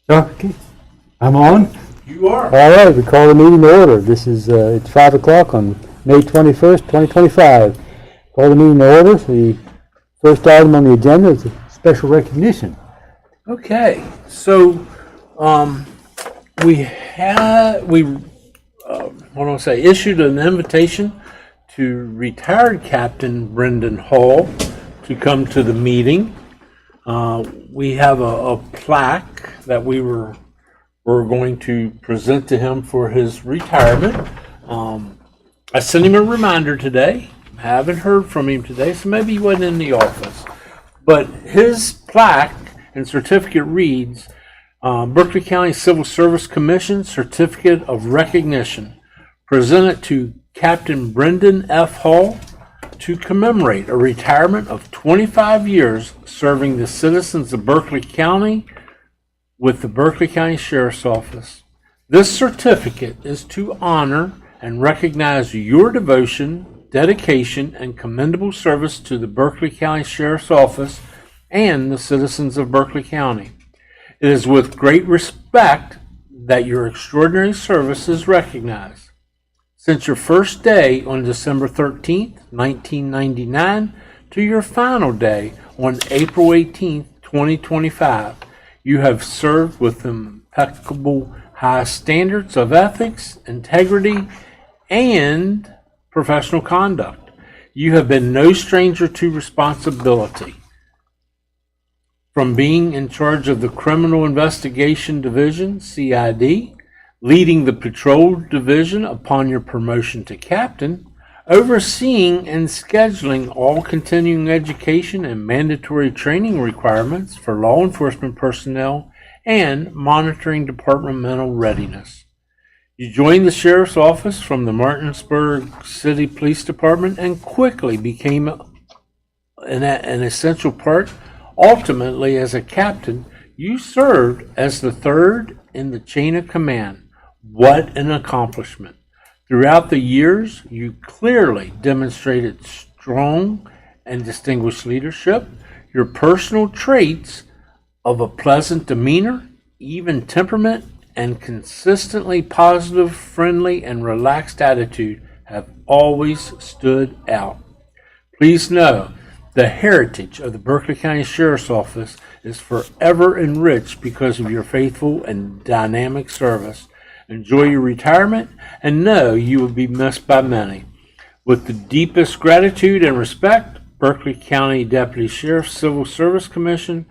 Okay, I'm on. You are. All right, we call the meeting to order. This is, it's 5 o'clock on May 21st, 2025. Call the meeting to order. The first item on the agenda is a special recognition. Okay, so issued an invitation to retired Captain Brendan Hall to come to the meeting. We have a plaque that we're going to present to him for his retirement. I sent him a reminder today. I haven't heard from him today, so maybe he wasn't in the office. But his plaque and certificate reads, Berkeley County Civil Service Commission Certificate of Recognition, presented to Captain Brendan F. Hall to commemorate a retirement of 25 years serving the citizens of Berkeley County with the Berkeley County Sheriff's Office. This certificate is to honor and recognize your devotion, dedication, and commendable service to the Berkeley County Sheriff's Office and the citizens of Berkeley County. It is with great respect that your extraordinary service is recognized. Since your first day on December 13th, 1999, to your final day on April 18th, 2025, you have served with impeccable high standards of ethics, integrity, and professional conduct. You have been no stranger to responsibility. From being in charge of the Criminal Investigation Division, CID, leading the Patrol Division upon your promotion to Captain, overseeing and scheduling all continuing education and mandatory training requirements for law enforcement personnel, and monitoring departmental readiness. You joined the Sheriff's Office from the Martinsburg City Police Department and quickly became an essential part. Ultimately, as a captain, you served as the third in the chain of command. What an accomplishment! Throughout the years, you clearly demonstrated strong and distinguished leadership. Your personal traits of a pleasant demeanor, even temperament, and consistently positive, friendly, and relaxed attitude have always stood out. Please know the heritage of the Berkeley County Sheriff's Office is forever enriched because of your faithful and dynamic service. Enjoy your retirement and know you will be missed by many. With the deepest gratitude and respect, Berkeley County Deputy Sheriff Civil Service Commission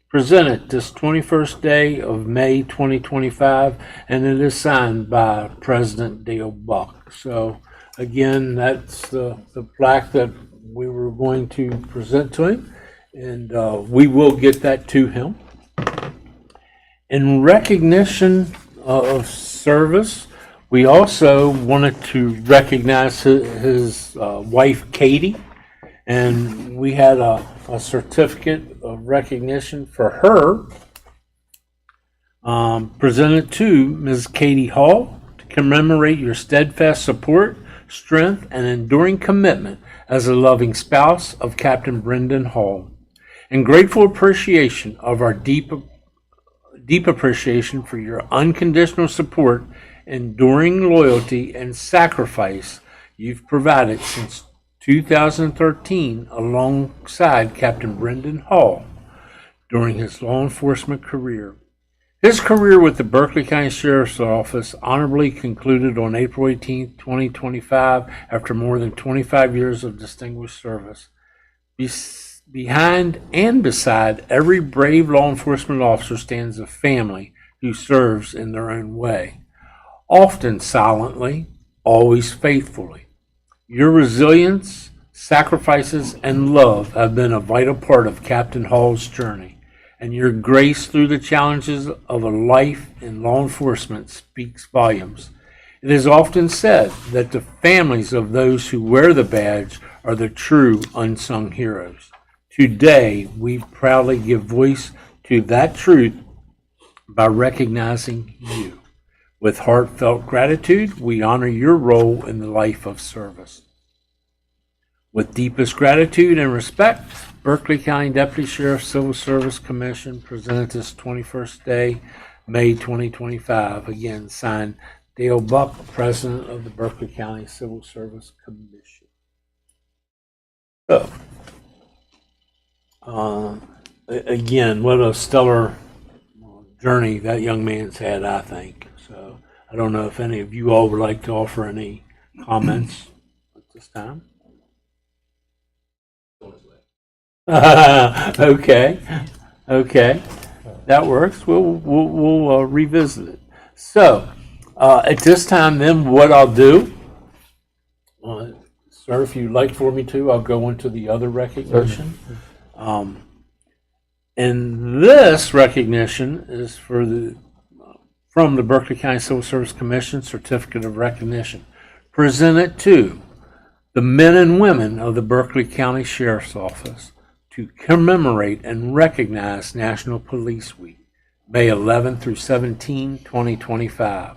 presented this 21st day of May 2025, and it is signed by President Dale Buck. So again, that's the plaque that we were going to present to him, and we will get that to him. In recognition of service, we also wanted to recognize his wife, Katie, and we had a certificate of recognition for her presented to Ms. Katie Hall to commemorate your steadfast support, strength, and enduring commitment as a loving spouse of Captain Brendan Hall. In grateful appreciation of our deep appreciation for your unconditional support, enduring loyalty, and sacrifice you've provided since 2013 alongside Captain Brendan Hall during his law enforcement career. His career with the Berkeley County Sheriff's Office honorably concluded on April 18, 2025, after more than 25 years of distinguished service. Behind and beside every brave law enforcement officer stands a family who serves in their own way, often silently, always faithfully. Your resilience, sacrifices, and love have been a vital part of Captain Hall's journey, and your grace through the challenges of a life in law enforcement speaks volumes. It is often said that the families of those who wear the badge are the true unsung heroes. Today, we proudly give voice to that truth by recognizing you. With heartfelt gratitude, we honor your role in the life of service. With deepest gratitude and respect, Berkeley County Deputy Sheriff Civil Service Commission presented this 21st day May 2025. Again, signed Dale Buck, President of the Berkeley County Civil Service Commission. So, again, what a stellar journey that young man's had, I think. So, I don't know if any of you all would like to offer any comments at this time. Okay, that works. We'll revisit it. So, at this time, then, what I'll do, sir, if you'd like for me to, I'll go into the other recognition. And this recognition is from the Berkeley County Civil Service Commission Certificate of Recognition, presented to the men and women of the Berkeley County Sheriff's Office to commemorate and recognize National Police Week, May 11 through 17, 2025.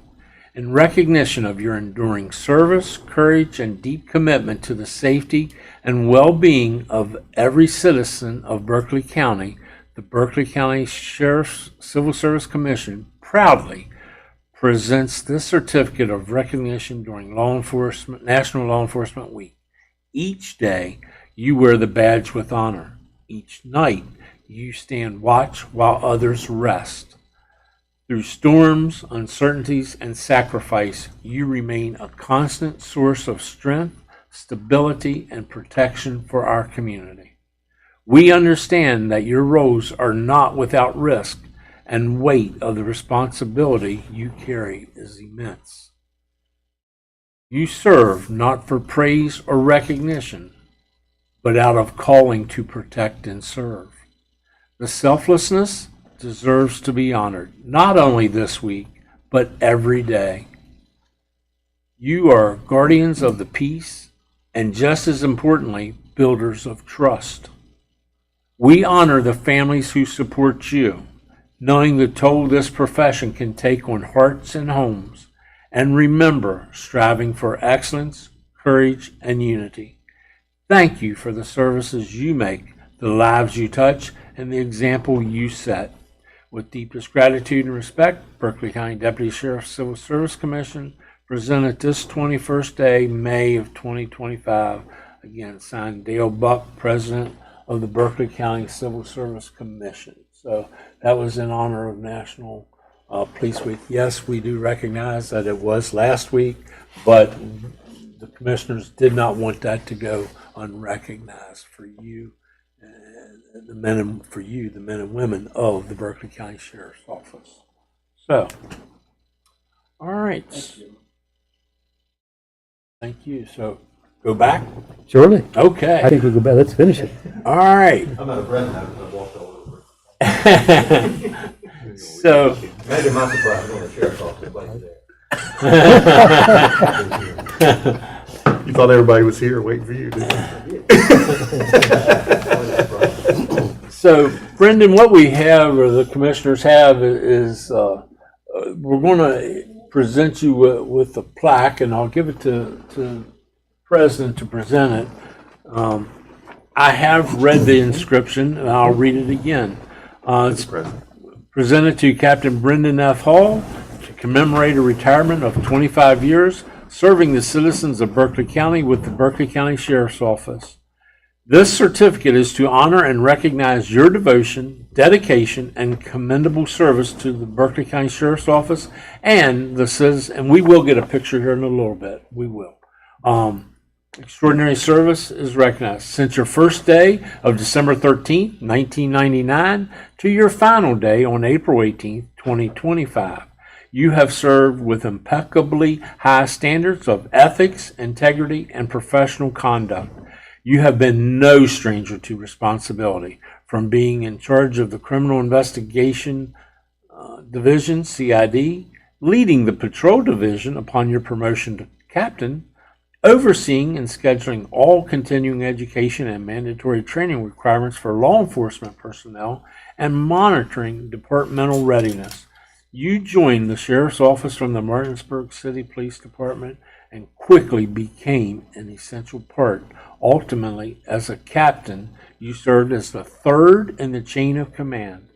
In recognition of your enduring service, courage, and deep commitment to the safety and well-being of every citizen of Berkeley County, the Berkeley County Sheriff's Civil Service Commission proudly presents this certificate of recognition during National Law Enforcement Week. Each day, you wear the badge with honor. Each night, you stand watch while others rest. Through storms, uncertainties, and sacrifice, you remain a constant source of strength, stability, and protection for our community. We understand that your roles are not without risk, and weight of the responsibility you carry is immense. You serve not for praise or recognition, but out of calling to protect and serve. The selflessness deserves to be honored, not only this week, but every day. You are guardians of the peace, and just as importantly, builders of trust. We honor the families who support you, knowing the toll this profession can take on hearts and homes, and remember, striving for excellence, courage, and unity. Thank you for the services you make, the lives you touch, and the example you set. With deepest gratitude and respect, Berkeley County Deputy Sheriff Civil Service Commission presented this 21st day, May of 2025. Again, signed Dale Buck, President of the Berkeley County Civil Service Commission. So that was in honor of National Police Week. Yes, we do recognize that it was last week, but the commissioners did not want that to go unrecognized for you, the men and women of the Berkeley County Sheriff's Office. So, all right. Thank you. So, go back? Surely. Okay. I think we'll go back. Let's finish it. All right. I'm out of breath now because I walked all over. So, Imagine my surprise when the sheriff's office was there. You thought everybody was here waiting for you, didn't you? So, Brendan, what we have, or the commissioners have, is we're going to present you with a plaque, and I'll give it to the president to present it. I have read the inscription, and I'll read it again. It's presented to Captain Brendan F. Hall to commemorate a retirement of 25 years serving the citizens of Berkeley County with the Berkeley County Sheriff's Office. This certificate is to honor and recognize your devotion, dedication, and commendable service to the Berkeley County Sheriff's Office and the citizens. And we will get a picture here in a little bit. We will. Extraordinary service is recognized since your first day of December 13th, 1999, to your final day on April 18th, 2025. You have served with impeccably high standards of ethics, integrity, and professional conduct. You have been no stranger to responsibility, from being in charge of the Criminal Investigation Division, CID, leading the Patrol Division upon your promotion to Captain, overseeing and scheduling all continuing education and mandatory training requirements for law enforcement personnel, and monitoring departmental readiness. You joined the Sheriff's Office from the Martinsburg City Police Department and quickly became an essential part. Ultimately, as a captain, you served as the third in the chain of command.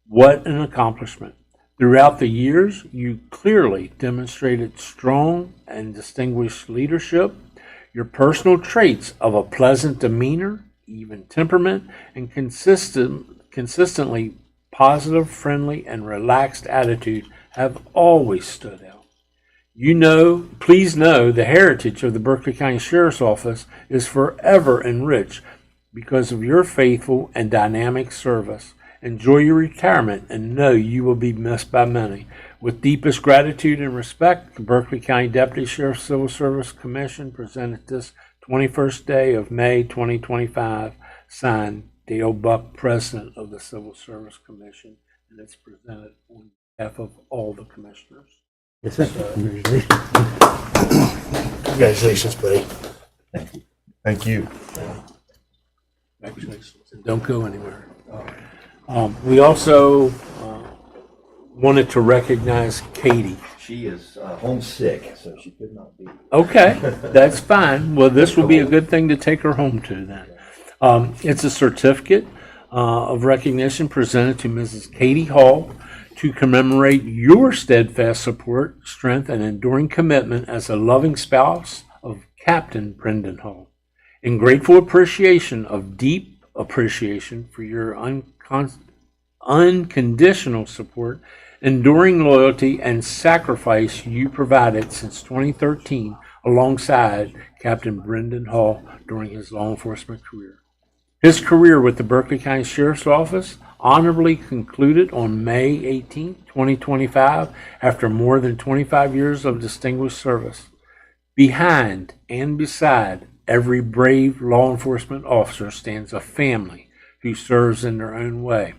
What an accomplishment. Throughout the years, you clearly demonstrated strong and distinguished leadership. Your personal traits of a pleasant demeanor, even temperament, and consistently positive, friendly, and relaxed attitude have always stood out. Please know the heritage of the Berkeley County Sheriff's Office is forever enriched because of your faithful and dynamic service. Enjoy your retirement and know you will be missed by many. With deepest gratitude and respect, the Berkeley County Deputy Sheriff Civil Service Commission presented this 21st day of May 2025, signed Dale Buck, President of the Civil Service Commission, and it's presented on behalf of all the commissioners. Yes, sir. Congratulations. Congratulations, buddy. Thank you. Congratulations. And don't go anywhere. We also wanted to recognize Katie. She is homesick, so she could not be. Okay, that's fine. Well, this will be a good thing to take her home to then. It's a certificate of recognition presented to Mrs. Katie Hall to commemorate your steadfast support, strength, and enduring commitment as a loving spouse of Captain Brendan Hall. In grateful appreciation of deep appreciation for your unconditional support, enduring loyalty, and sacrifice you provided since 2013 alongside Captain Brendan Hall during his law enforcement career. His career with the Berkeley County Sheriff's Office honorably concluded on May 18, 2025, after more than 25 years of distinguished service. Behind and beside every brave law enforcement officer stands a family who serves in their own way,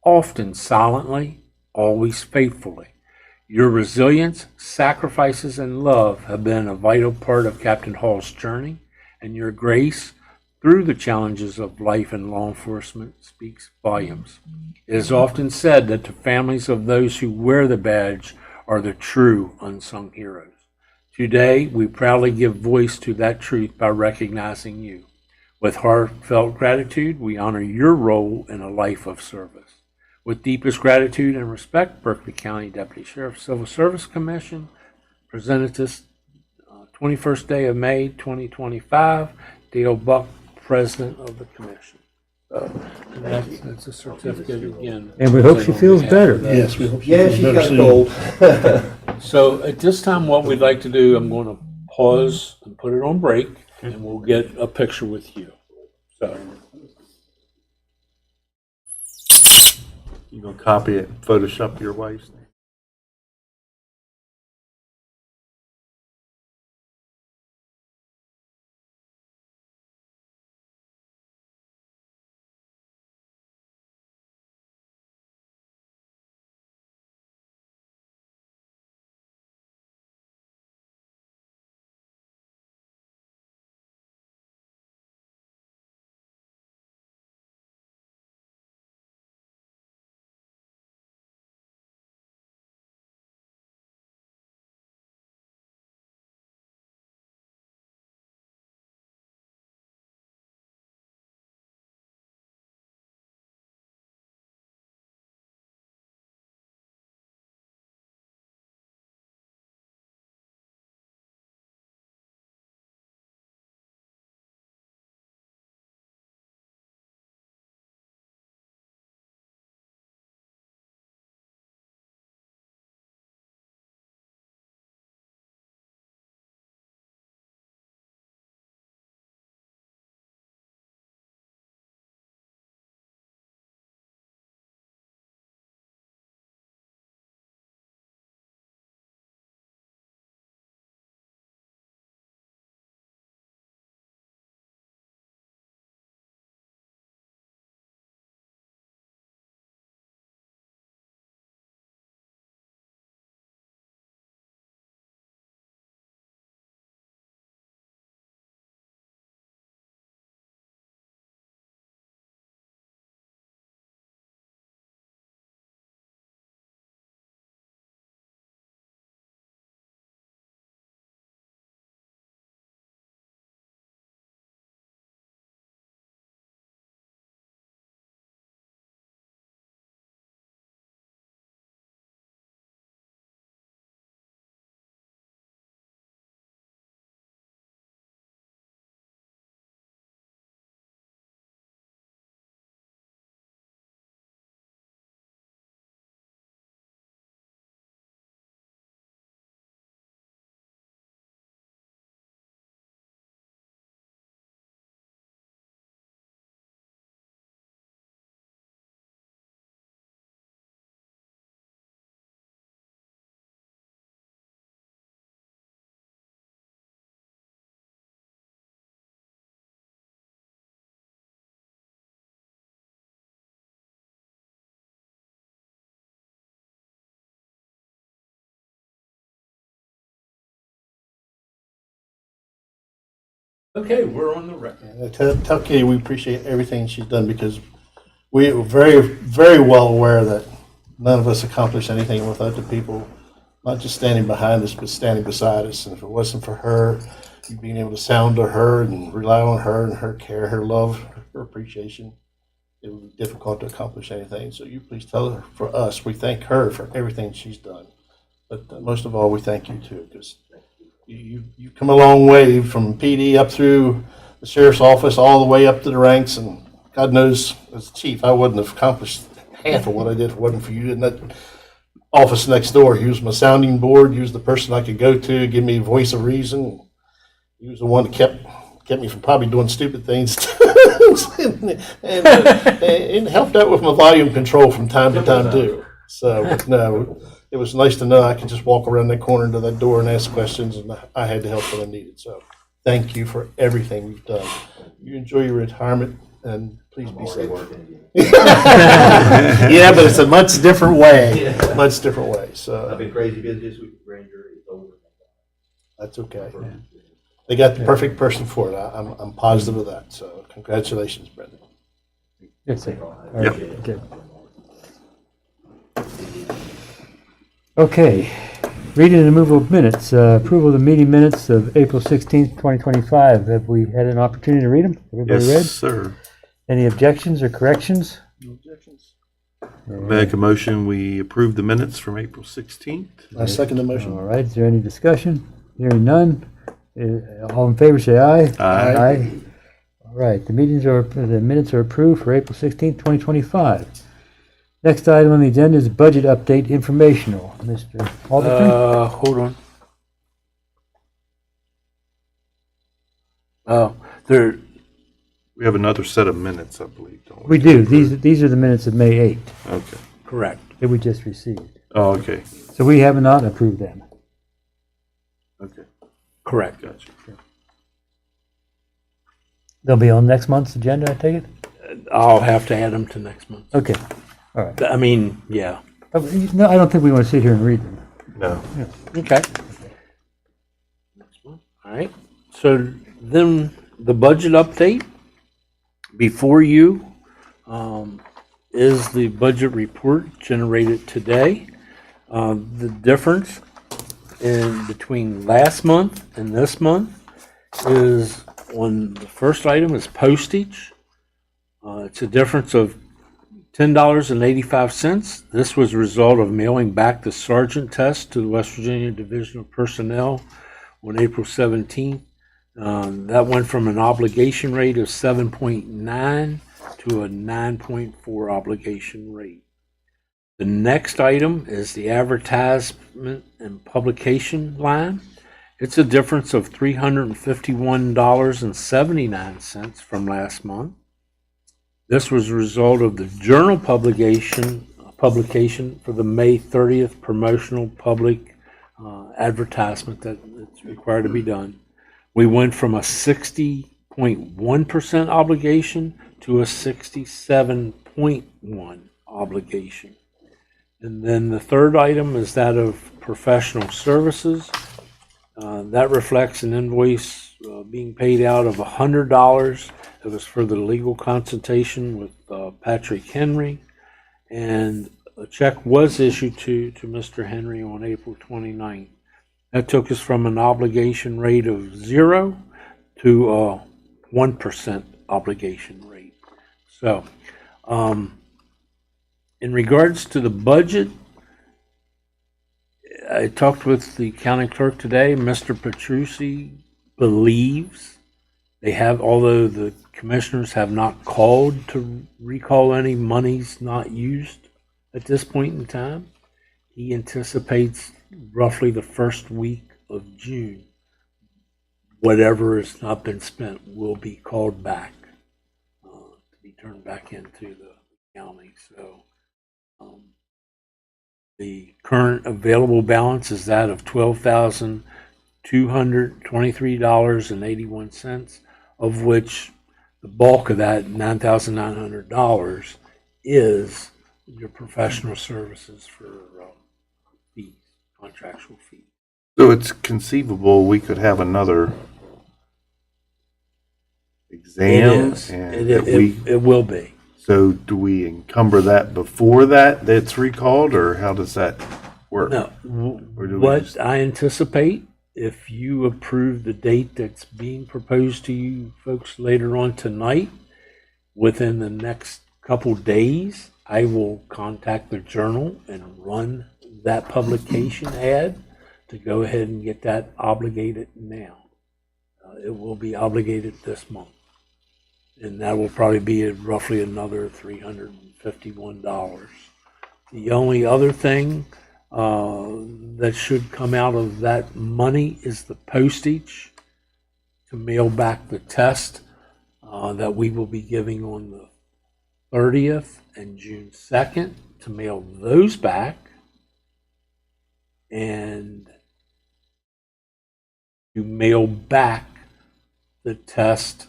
often silently, always faithfully. Your resilience, sacrifices, and love have been a vital part of Captain Hall's journey, and your grace through the challenges of life in law enforcement speaks volumes. It is often said that the families of those who wear the badge are the true unsung heroes. Today, we proudly give voice to that truth by recognizing you. With heartfelt gratitude, we honor your role in a life of service. With deepest gratitude and respect, Berkeley County Deputy Sheriff Civil Service Commission presented this 21st day of May 2025, Dale Buck, President of the Commission. And that's a certificate again. And we hope she feels better. Yes, we hope Yeah, she's got a cold. So at this time, what we'd like to do, I'm going to pause and put it on break, and we'll get a picture with you. So you gonna copy it, Photoshop your wife's name? Okay, we're on the record. And tell Katie we appreciate everything she's done because we are very, very well aware that none of us accomplished anything without the people, not just standing behind us, but standing beside us. And if it wasn't for her, you being able to sound to her and rely on her and her care, her love, her appreciation, it would be difficult to accomplish anything. So you please tell her for us, we thank her for everything she's done. But most of all, we thank you too, because you've come a long way from PD up through the sheriff's office, all the way up to the ranks, and God knows, as chief, I wouldn't have accomplished half of what I did if it wasn't for you in that office next door. He was my sounding board. He was the person I could go to, give me a voice of reason. He was the one that kept me from probably doing stupid things, and helped out with my volume control from time to time too. So no, it was nice to know I could just walk around that corner to that door and ask questions, and I had the help that I needed. So thank you for everything you've done. You enjoy your retirement, and please be safe. Yeah, but it's a much different way. Much different way. I've So been crazy busy this week with grand jury. It's over. that's okay. They got the perfect person for it. I'm positive of that. So congratulations, Brendan. Yes, sir. All Yep. right, good. Okay, reading and removal of minutes, approval of the meeting minutes of April 16th, 2025. Have we had an opportunity to read them? Everybody read? Yes, sir. Any objections or corrections? No objections. Make a motion, we approve the minutes from April 16th. I second the All motion. right, is there any discussion? Hearing none. All in favor, say aye. Aye. All right, the minutes are approved for April 16th, 2025. Next item on the agenda is budget update informational. Mr. Alderson? Hold on. Oh, there, We have another set of minutes, I believe, don't We do. These are the minutes of May 8th Okay. correct. that we just received. Oh, okay. So we have not approved them. Okay. Correct. Gotcha. They'll be on next month's agenda, I take it? I'll have to add them to next month. Okay, all right. I mean, yeah. No, I don't think we want to sit here and read them. No. Okay. Next one. All right. So then the budget update before you is the budget report generated today. The difference in between last month and this month is on the first item is postage. It's a difference of $10.85. This was a result of mailing back the sergeant test to the West Virginia Division of Personnel on April 17th. That went from an obligation rate of 7.9 to a 9.4 obligation rate. The next item is the advertisement and publication line. It's a difference of $351.79 from last month. This was a result of the journal publication for the May 30th promotional public advertisement that it's required to be done. We went from a 60.1% obligation to a 67.1 obligation. And then the third item is that of professional services. That reflects an invoice being paid out of $100. It was for the legal consultation with Patrick Henry. And a check was issued to Mr. Henry on April 29th. That took us from an obligation rate of 0 to a 1% obligation rate. So, in regards to the budget, I talked with the county clerk today. Mr. Petrucci believes they have, although the commissioners have not called to recall any monies not used at this point in time, he anticipates roughly the first week of June, whatever has not been spent will be called back to be turned back into the county. So the current available balance is that of $12,223.81, of which the bulk of that, $9,900, is your professional services for fees, contractual fees. So it's conceivable we could have another exam? is. And that we, It will be. so do we encumber that before that's recalled, or how does that work? No, Or do we what just- I anticipate, if you approve the date that's being proposed to you folks later on tonight, within the next couple days, I will contact the Journal and run that publication ad to go ahead and get that obligated now. It will be obligated this month. And that will probably be at roughly another $351. The only other thing that should come out of that money is the postage to mail back the test that we will be giving on the 30th and June 2nd to mail those back. And you mail back the test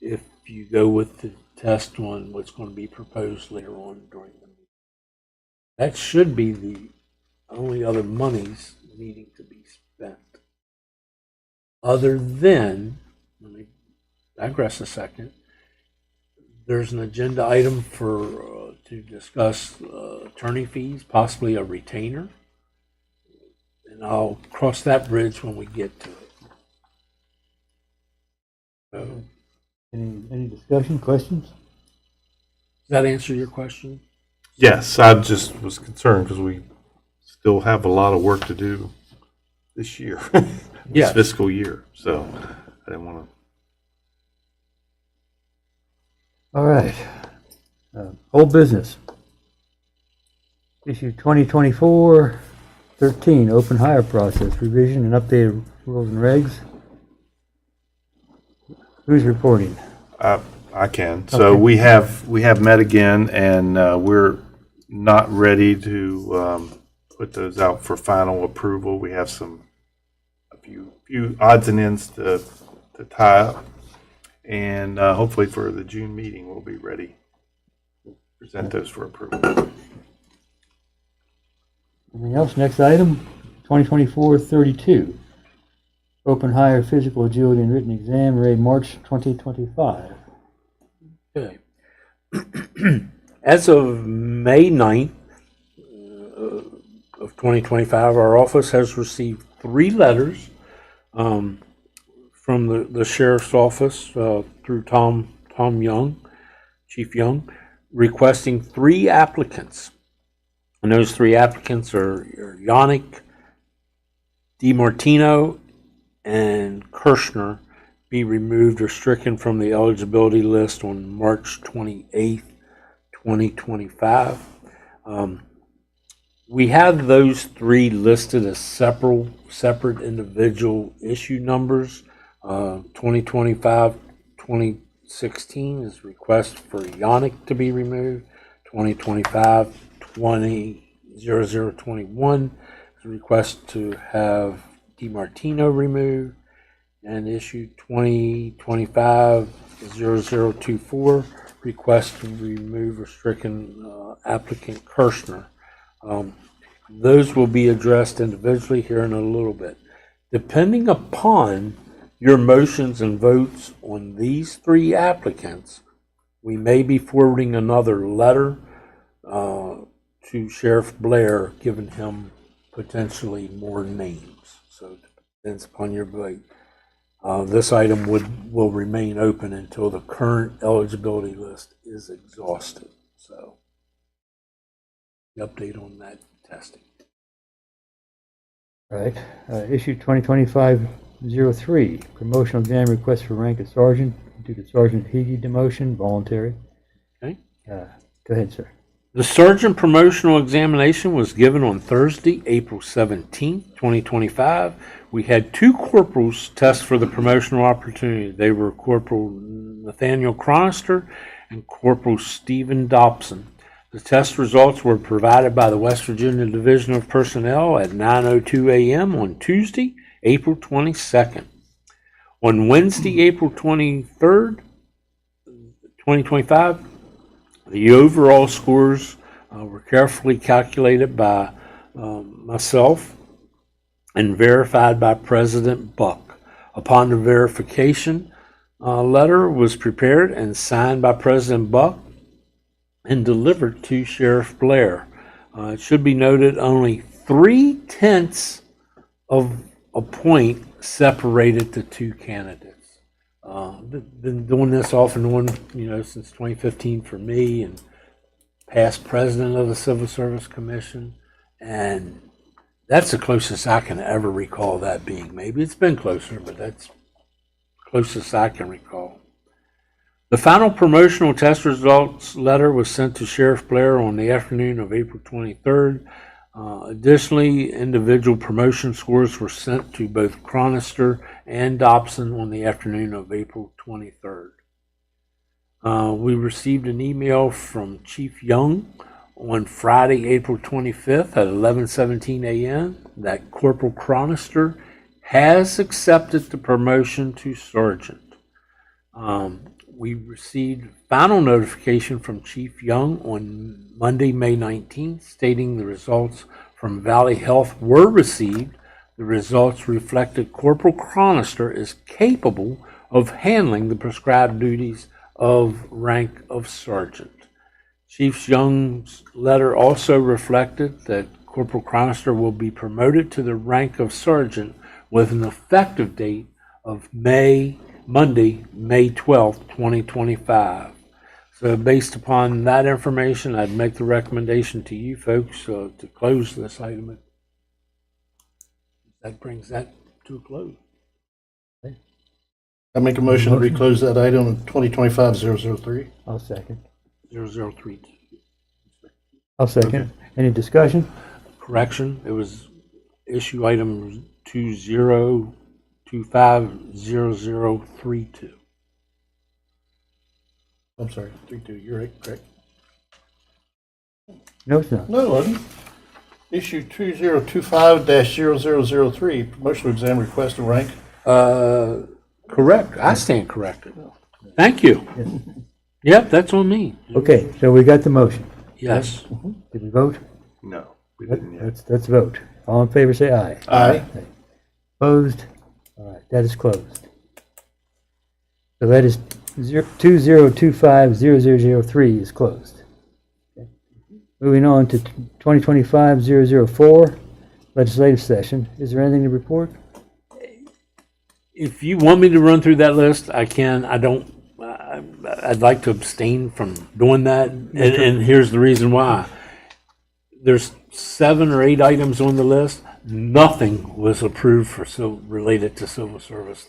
if you go with the test on what's going to be proposed later on during the meeting. That should be the only other monies needing to be spent. Other than, let me digress a second, there's an agenda item for to discuss attorney fees, possibly a retainer. And I'll cross that bridge when we get to it. So, Any discussion, questions? does that answer your question? Yes, I just was concerned because we still have a lot of work to do this year, Yes. this fiscal year. So I didn't want to. All right. Old business. Issue 2024-13, open hire process, revision and updated rules and regs. Who's reporting? I can. So Okay. we have met again, and we're not ready to put those out for final approval. We have a few odds and ends to tie up, and hopefully for the June meeting we'll be ready to present those for approval. Anything else? Next item, 2024-32, open hire physical agility and written exam, ready March 2025. Okay. As of May 9th of 2025, our office has received 3 letters from the sheriff's office through Tom Young, Chief Young, requesting 3 applicants. And those 3 applicants are Yannick, DiMartino, and Kirshner be removed or stricken from the eligibility list on March 28th, 2025. We have those 3 listed as separate individual issue numbers. 2025-2016 is request for Yannick to be removed. 2025-200021 is request to have DiMartino removed. And issue 2025-0024 request to remove or stricken applicant Kirshner. Those will be addressed individually here in a little bit. Depending upon your motions and votes on these 3 applicants, we may be forwarding another letter to Sheriff Blair, giving him potentially more names. So it depends upon your vote. This item will remain open until the current eligibility list is exhausted. So, the update on that testing. All right. Issue 2025-03, promotional exam request for rank of sergeant due to Sergeant Heagy demotion, voluntary. Okay. Go ahead, sir. The sergeant promotional examination was given on Thursday, April 17th, 2025. We had 2 corporals test for the promotional opportunity. They were Corporal Nathaniel Chronister and Corporal Stephen Dobson. The test results were provided by the West Virginia Division of Personnel at 9:02 a.m. on Tuesday, April 22nd. On Wednesday, April 23rd, 2025, the overall scores were carefully calculated by myself and verified by President Buck. Upon the verification, A letter was prepared and signed by President Buck and delivered to Sheriff Blair. It should be noted only 3/10 of a point separated the two candidates. Been doing this off and on, since 2015 for me, and past president of the Civil Service Commission, and that's the closest I can ever recall that being. Maybe it's been closer, but that's closest I can recall. The final promotional test results letter was sent to Sheriff Blair on the afternoon of April 23rd. Additionally, individual promotion scores were sent to both Chronister and Dobson on the afternoon of April 23rd. We received an email from Chief Young on Friday, April 25th at 11:17 a.m. that Corporal Chronister has accepted the promotion to Sergeant. We received final notification from Chief Young on Monday, May 19th, stating the results from Valley Health were received. The results reflected Corporal Chronister is capable of handling the prescribed duties of rank of Sergeant. Chief Young's letter also reflected that Corporal Chronister will be promoted to the rank of Sergeant with an effective date of Monday, May 12th, 2025. So based upon that information, I'd make the recommendation to you folks to close this item. That brings that to a close. I make a motion that we close that item 2025-003. I'll second. 003. I'll second. Any discussion? Correction, it was issue item 2025-0032. I'm sorry, 32. You're right, correct. No, it's not. No, it wasn't. Issue 2025-0003, promotional exam request and rank. Correct. I stand corrected. Thank you. Yep, that's on me. Okay, so we got the motion. Yes. Did we vote? No, we didn't yet. Let's vote. All in favor, say aye. Aye. Opposed? All right, that is closed. So that is 2025-0003 is closed. Okay. Moving on to 2025-004 legislative session. Is there anything to report? If you want me to run through that list, I can. I don't. I'd like to abstain from doing that, and here's the reason why. There's 7 or 8 items on the list. Nothing was approved for related to civil service.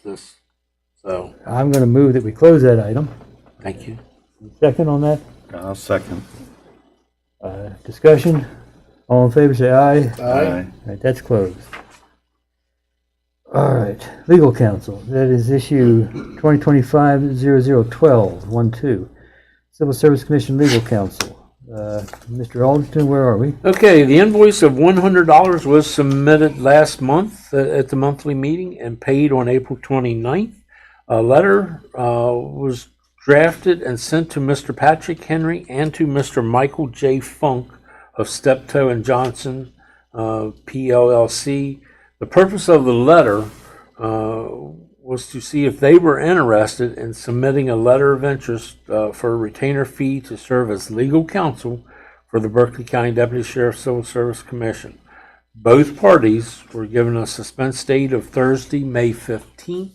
So I'm going to move that we close that item. thank you. Second on that? I'll second. Discussion? All in favor, say aye. Aye. All right, that's closed. All right, legal counsel. That is issue 2025-0012, Civil Service Commission Legal Counsel. Mr. Alderton, where are we? Okay, the invoice of $100 was submitted last month at the monthly meeting and paid on April 29th. A letter was drafted and sent to Mr. Patrick Henry and to Mr. Michael J. Funk of Steptoe and Johnson, PLLC. The purpose of the letter was to see if they were interested in submitting a letter of interest for a retainer fee to serve as legal counsel for the Berkeley County Deputy Sheriff Civil Service Commission. Both parties were given a suspense date of Thursday, May 15th,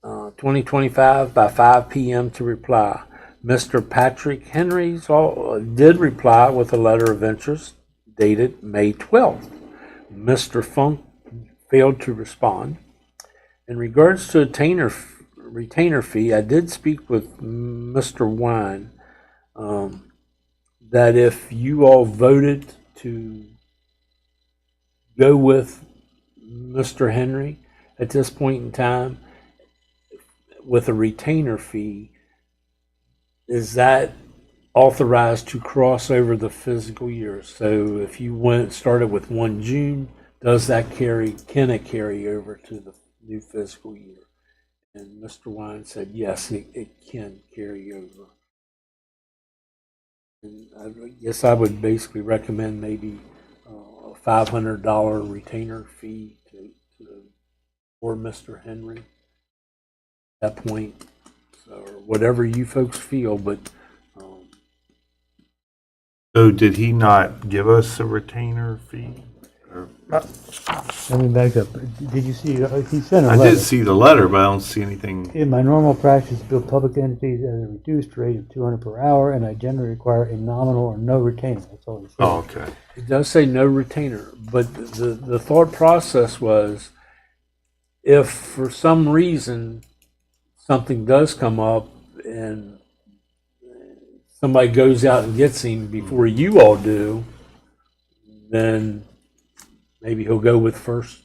2025 by 5 p.m. to reply. Mr. Patrick Henry did reply with a letter of interest dated May 12th. Mr. Funk failed to respond. In regards to retainer fee, I did speak with Mr. Wine that if you all voted to go with Mr. Henry at this point in time with a retainer fee, is that authorized to cross over the fiscal year? So if you started with 1 June, can it carry over to the new fiscal year? And Mr. Wine said, yes, it can carry over. And I guess I would basically recommend maybe a $500 retainer fee for Mr. Henry. At that point, whatever you folks feel, but So did he not give us a retainer fee? Or- Let me back up. Did you see, he sent a I letter. did see the letter, but I don't see anything. In my normal practice, bill public entities at a reduced rate of $200 per hour, and I generally require a nominal or no retainer. That's all he said. Oh, okay. it does say no retainer. But the thought process was, if for some reason something does come up and somebody goes out and gets him before you all do, then maybe he'll go with first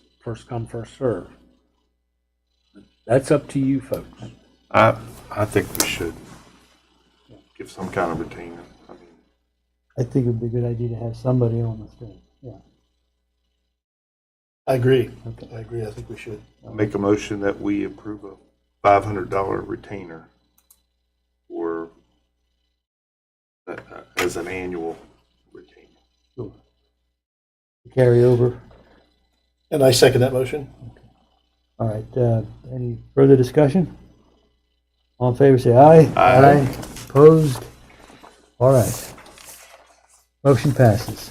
come, first serve. That's up to you folks. I think we should give some kind of retainer. I mean, I think it would be a good idea to have somebody on the thing. Yeah. I agree. Okay. I agree. I think we should. I make a motion that we approve a $500 retainer for as an annual retainer. Sure. Carry over. And I second that motion. All right. Any further discussion? All in favor, say aye. Aye. Opposed? All right. Motion passes.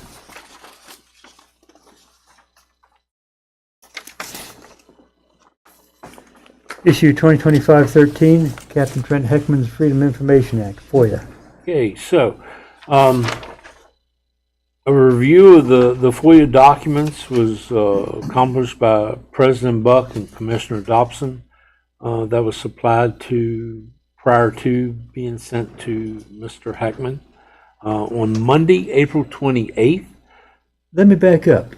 Issue 2025-13, Captain Trent Heckman's Freedom of Information Act, FOIA. Okay, so a review of the FOIA documents was accomplished by President Buck and Commissioner Dobson. That was supplied prior to being sent to Mr. Heckman on Monday, April 28th. Let me back up.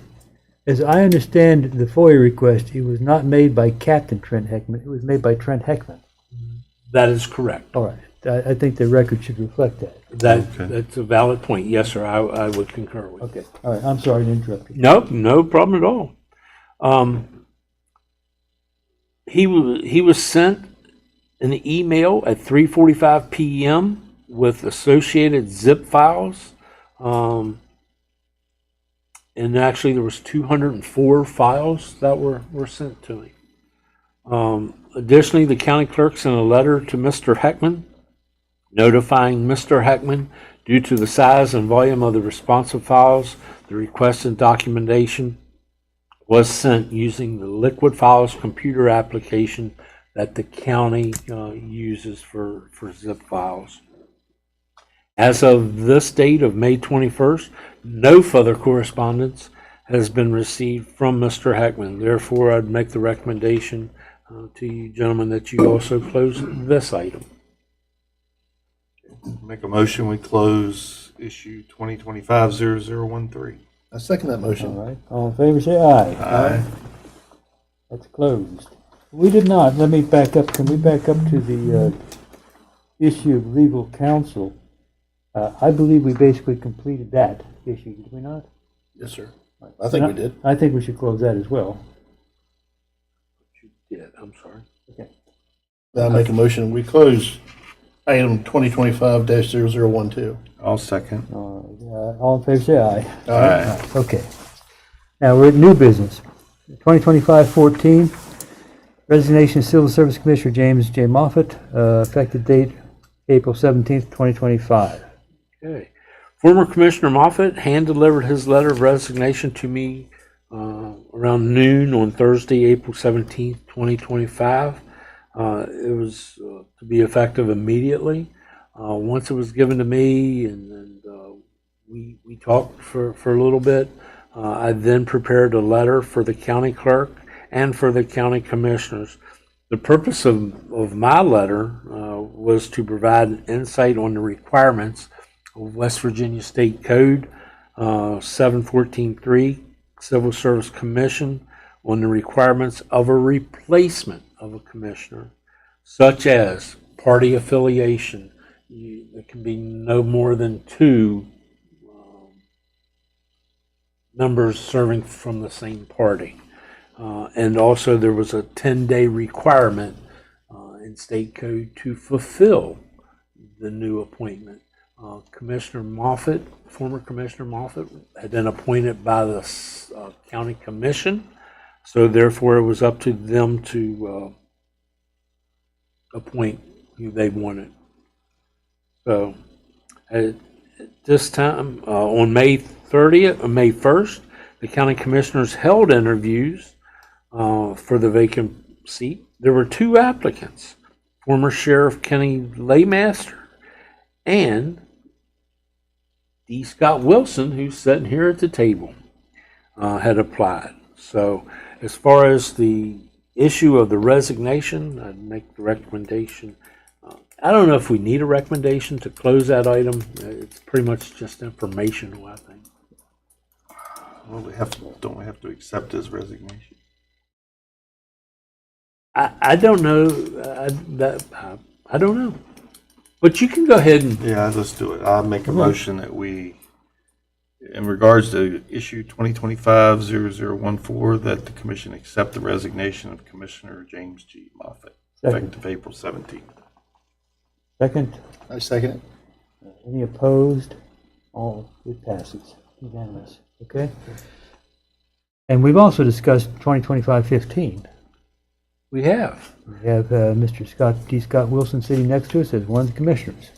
As I understand the FOIA request, it was not made by Captain Trent Heckman, it was made by Trent Heckman. That is correct. All right. I think the record should reflect that. Okay. That's a valid point. Yes, sir. I would concur with. Okay. All right. I'm sorry to interrupt you. No problem at all. He was sent an email at 3:45 p.m. with associated zip files. And actually there was 204 files that were sent to him. Additionally, the county clerk sent a letter to Mr. Heckman notifying Mr. Heckman, due to the size and volume of the responsive files, the requested documentation was sent using the Liquid Files computer application that the county uses for zip files. As of this date of May 21st, no further correspondence has been received from Mr. Heckman. Therefore, I'd make the recommendation to you gentlemen that you also close this item. Make a motion, we close issue 2025-0013. I second that All motion. right. All in favor, say aye. Aye. That's closed. We did not. Let me back up. Can we back up to the issue of legal counsel? I believe we basically completed that issue, did we not? Yes, sir. I think we did. I think we should close that as well. Yeah, I'm sorry. Okay. Now I make a motion, we close item 2025-0012. I'll second. All in favor, say aye. Aye. Okay. Now we're at new business. 2025-14, resignation of Civil Service Commissioner James J. Moffett, effective date April 17th, 2025. Okay. Former Commissioner Moffett hand-delivered his letter of resignation to me around noon on Thursday, April 17th, 2025. It was to be effective immediately. Once it was given to me and we talked for a little bit, I then prepared a letter for the county clerk and for the county commissioners. The purpose of my letter was to provide insight on the requirements of West Virginia State Code 714.3 Civil Service Commission on the requirements of a replacement of a commissioner, such as party affiliation. There can be no more than 2 members serving from the same party. And also there was a 10-day requirement in state code to fulfill the new appointment. Commissioner Moffett, former Commissioner Moffett, had been appointed by the county commission, so therefore it was up to them to appoint they wanted. So at this time, on May 30th, or May 1st, the county commissioners held interviews for the vacant seat. There were 2 applicants, former Sheriff Kenny Laymaster and D. Scott Wilson, who's sitting here at the table, had applied. So as far as the issue of the resignation, I'd make the recommendation. I don't know if we need a recommendation to close that item. It's pretty much just informational, I think. Well, don't we have to accept his resignation? I don't know. I don't know. But you can go ahead and. Yeah, let's do it. I'll make a motion that we, in regards to issue 2025-0014, that the commission accept the resignation of Commissioner James G. Moffitt, effective April 17th. Second, I second it. any opposed? All, it passes, unanimous, okay? And we've also discussed 2025-15. We have. We have Mr. D. Scott Wilson sitting next to us as one of the commissioners.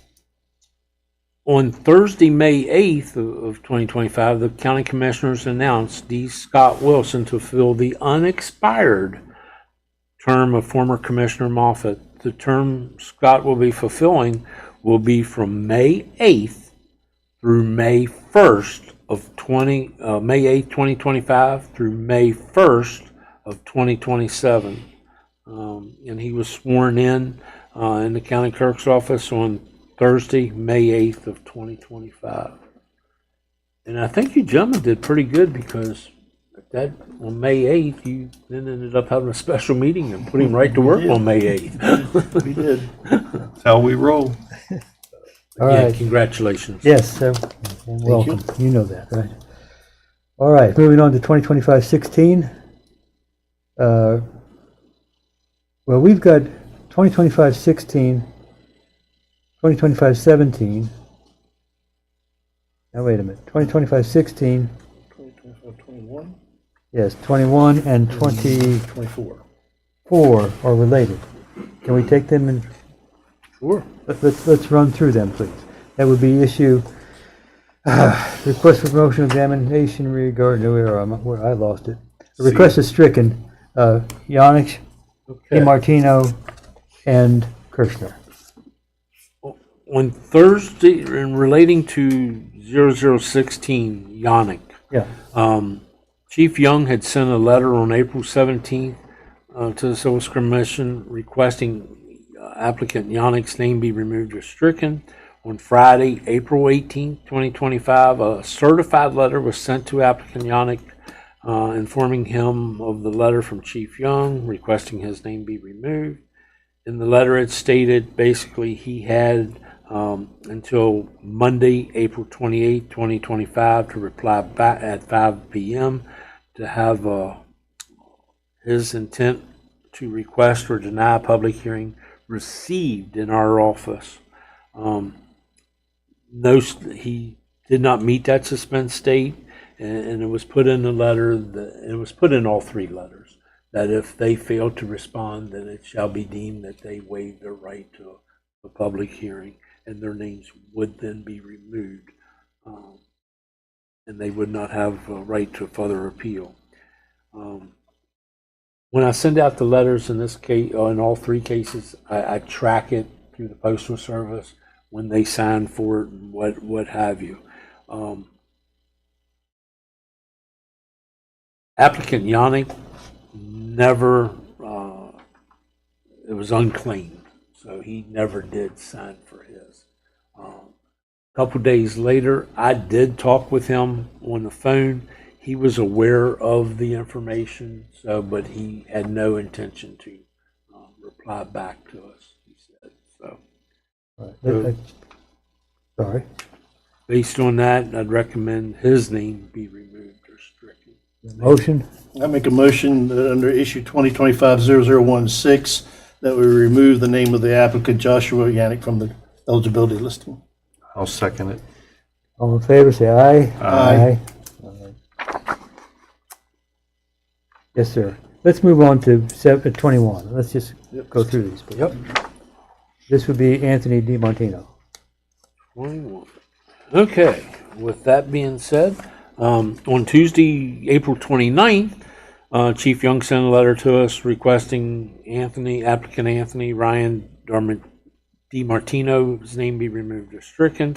On Thursday, May 8th of 2025, the county commissioners announced D. Scott Wilson to fill the unexpired term of former Commissioner Moffitt. The term Scott will be fulfilling will be from May 8th through May 1st of May 8th, 2025 through May 1st of 2027. And he was sworn in the county clerk's office on Thursday, May 8th of 2025. And I think you gentlemen did pretty good because on May 8th, you then ended up having a special meeting and put him right to work on May 8th. We did. That's how we roll. All Yeah, right. congratulations. Yes, and welcome. You know that, right? All right, moving on to 2025-16. Well, we've got 2025-16, 2025-17. Now, wait a minute. 2025-16, 21, yes, 21 and 24 24. are related. Can we take them in? Sure. Let's run through them, please. That would be issue, request for promotion examination regarding, where I lost it. The request is stricken, Yannick, Okay. DiMartino, and Kirshner. On Thursday, in relating to 0016, Yannick, Yeah, Chief Young had sent a letter on April 17th to the Civil Service Commission requesting applicant Yannick's name be removed or stricken. On Friday, April 18th, 2025, a certified letter was sent to applicant Yannick informing him of the letter from Chief Young requesting his name be removed. In the letter, it stated basically he had until Monday, April 28, 2025, to reply back at 5 p.m. to have his intent to request or deny a public hearing received in our office. He did not meet that suspense date, and it was put in the letter, it was put in all 3 letters, that if they fail to respond, then it shall be deemed that they waive their right to a public hearing, and their names would then be removed, and they would not have a right to further appeal. When I send out the letters in this case, in all 3 cases, I track it through the Postal Service when they sign for it and what have you. Applicant Yannick never, it was unclaimed, so he never did sign for his. A couple days later, I did talk with him on the phone. He was aware of the information, but he had no intention to reply back to us, he said. So, right. Sorry. based on that, I'd recommend his name be removed or stricken. Motion? I make a motion that under issue 2025-0016, that we remove the name of the applicant Joshua Yannick from the eligibility listing. I'll second it. All in favor, say aye. Aye. All right. Yes, sir. Let's move on to 21. Let's just go through these. Please. Yep. This would be Anthony DiMartino. 21. Okay, with that being said, on Tuesday, April 29th, Chief Young sent a letter to us requesting applicant Anthony Ryan DiMartino's name be removed or stricken.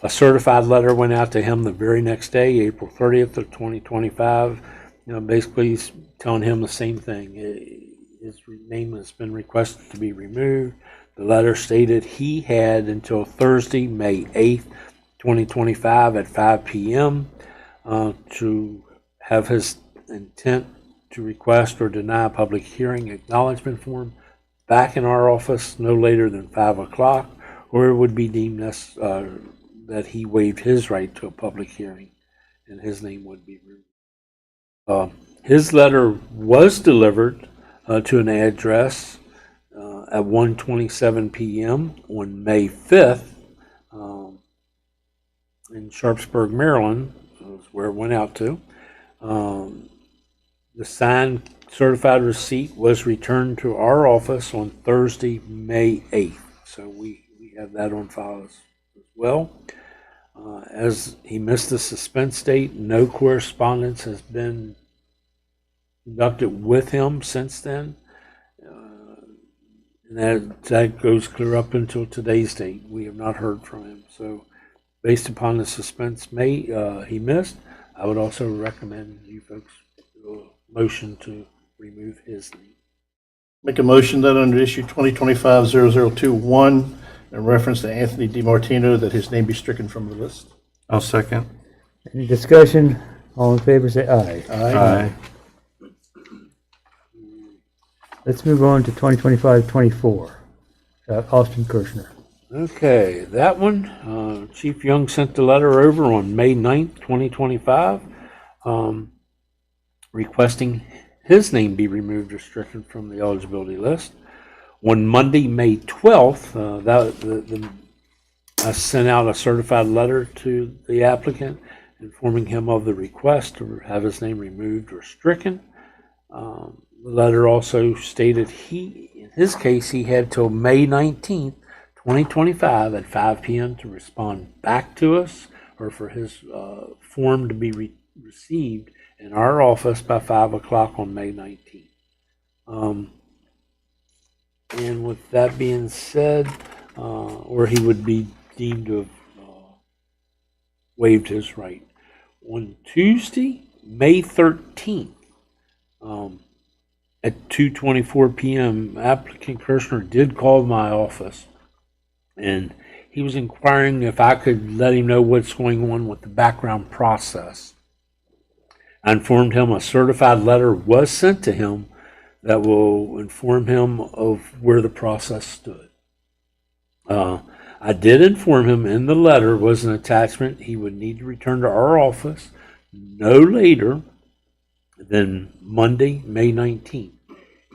A certified letter went out to him the very next day, April 30th of 2025. Basically he's telling him the same thing. His name has been requested to be removed. The letter stated he had until Thursday, May 8th, 2025 at 5 p.m. To have his intent to request or deny a public hearing acknowledgement form back in our office no later than 5 o'clock, or it would be deemed that he waived his right to a public hearing and his name would be removed. His letter was delivered to an address at 1:27 p.m. on May 5th in Sharpsburg, Maryland, is where it went out to. The signed certified receipt was returned to our office on Thursday, May 8th. So we have that on file as well. As he missed the suspense date, no correspondence has been conducted with him since then. And that goes clear up until today's date. We have not heard from him. So based upon the suspense he missed, I would also recommend you folks do a motion to remove his name. Make a motion that under issue 2025-0021, in reference to Anthony DiMartino, that his name be stricken from the list. I'll second. Any discussion? All in favor say aye. Aye. Let's move on to 2025-24. Austin Kirshner. Okay, that one, Chief Young sent the letter over on May 9th, 2025, requesting his name be removed or stricken from the eligibility list. On Monday, May 12th, I sent out a certified letter to the applicant informing him of the request to have his name removed or stricken. The letter also stated in his case, he had till May 19th, 2025 at 5 p.m. to respond back to us or for his form to be received in our office by 5 o'clock on May 19th. And with that being said, or he would be deemed to have waived his right. On Tuesday, May 13th, at 2:24 p.m., applicant Kirshner did call my office, and he was inquiring if I could let him know what's going on with the background process. I informed him a certified letter was sent to him that will inform him of where the process stood. I did inform him in the letter was an attachment he would need to return to our office no later than Monday, May 19th.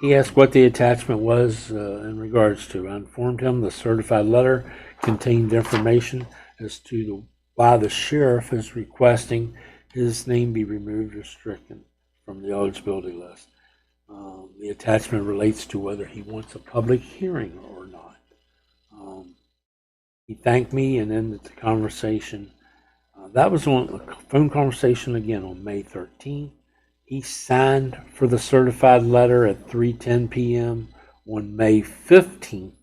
He asked what the attachment was in regards to. I informed him the certified letter contained information as to why the sheriff is requesting his name be removed or stricken from the eligibility list. The attachment relates to whether he wants a public hearing or not. He thanked me and ended the conversation. That was on a phone conversation again on May 13th. He signed for the certified letter at 3:10 p.m. on May 15th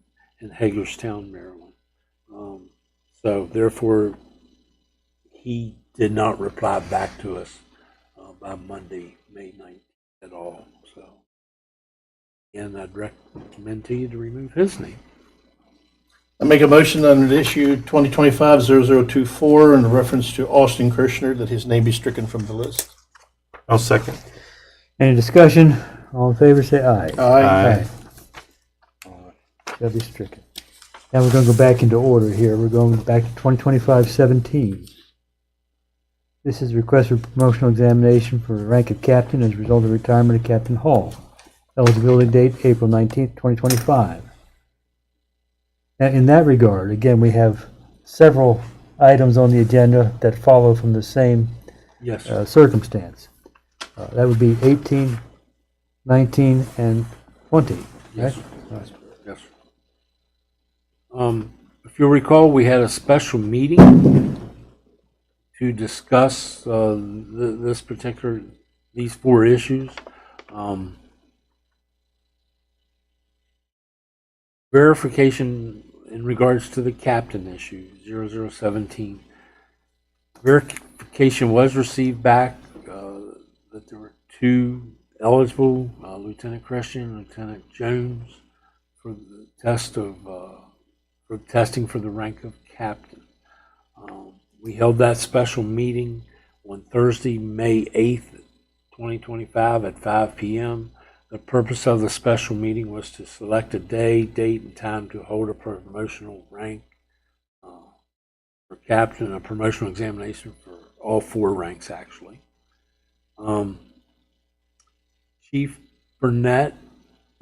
in Hagerstown, Maryland. So therefore, he did not reply back to us by Monday, May 19th at all. So, and I'd recommend to you to remove his name. I make a motion under issue 2025-0024 in reference to Austin Kirshner, that his name be stricken from the list. I'll second. Any discussion? All in favor say aye. Aye. Shall be stricken. Now we're going to go back into order here. We're going back to 2025-17. This is a request for promotional examination for the rank of captain as a result of retirement of Captain Hall. Eligibility date April 19th, 2025. Now, in that regard, again, we have several items on the agenda that follow from the same Yes. circumstance. That would be 18, 19, and 20. Yes. Right? Yes. If you'll recall, we had a special meeting to discuss these four issues. Verification in regards to the captain issue, 0017. Verification was received back that there were two eligible, Lieutenant Christian and Lieutenant Jones, for the for testing for the rank of captain. We held that special meeting on Thursday, May 8th, 2025 at 5 p.m. The purpose of the special meeting was to select a day, date, and time to hold a promotional rank for captain, a promotional examination for all four ranks, actually. Chief Burnett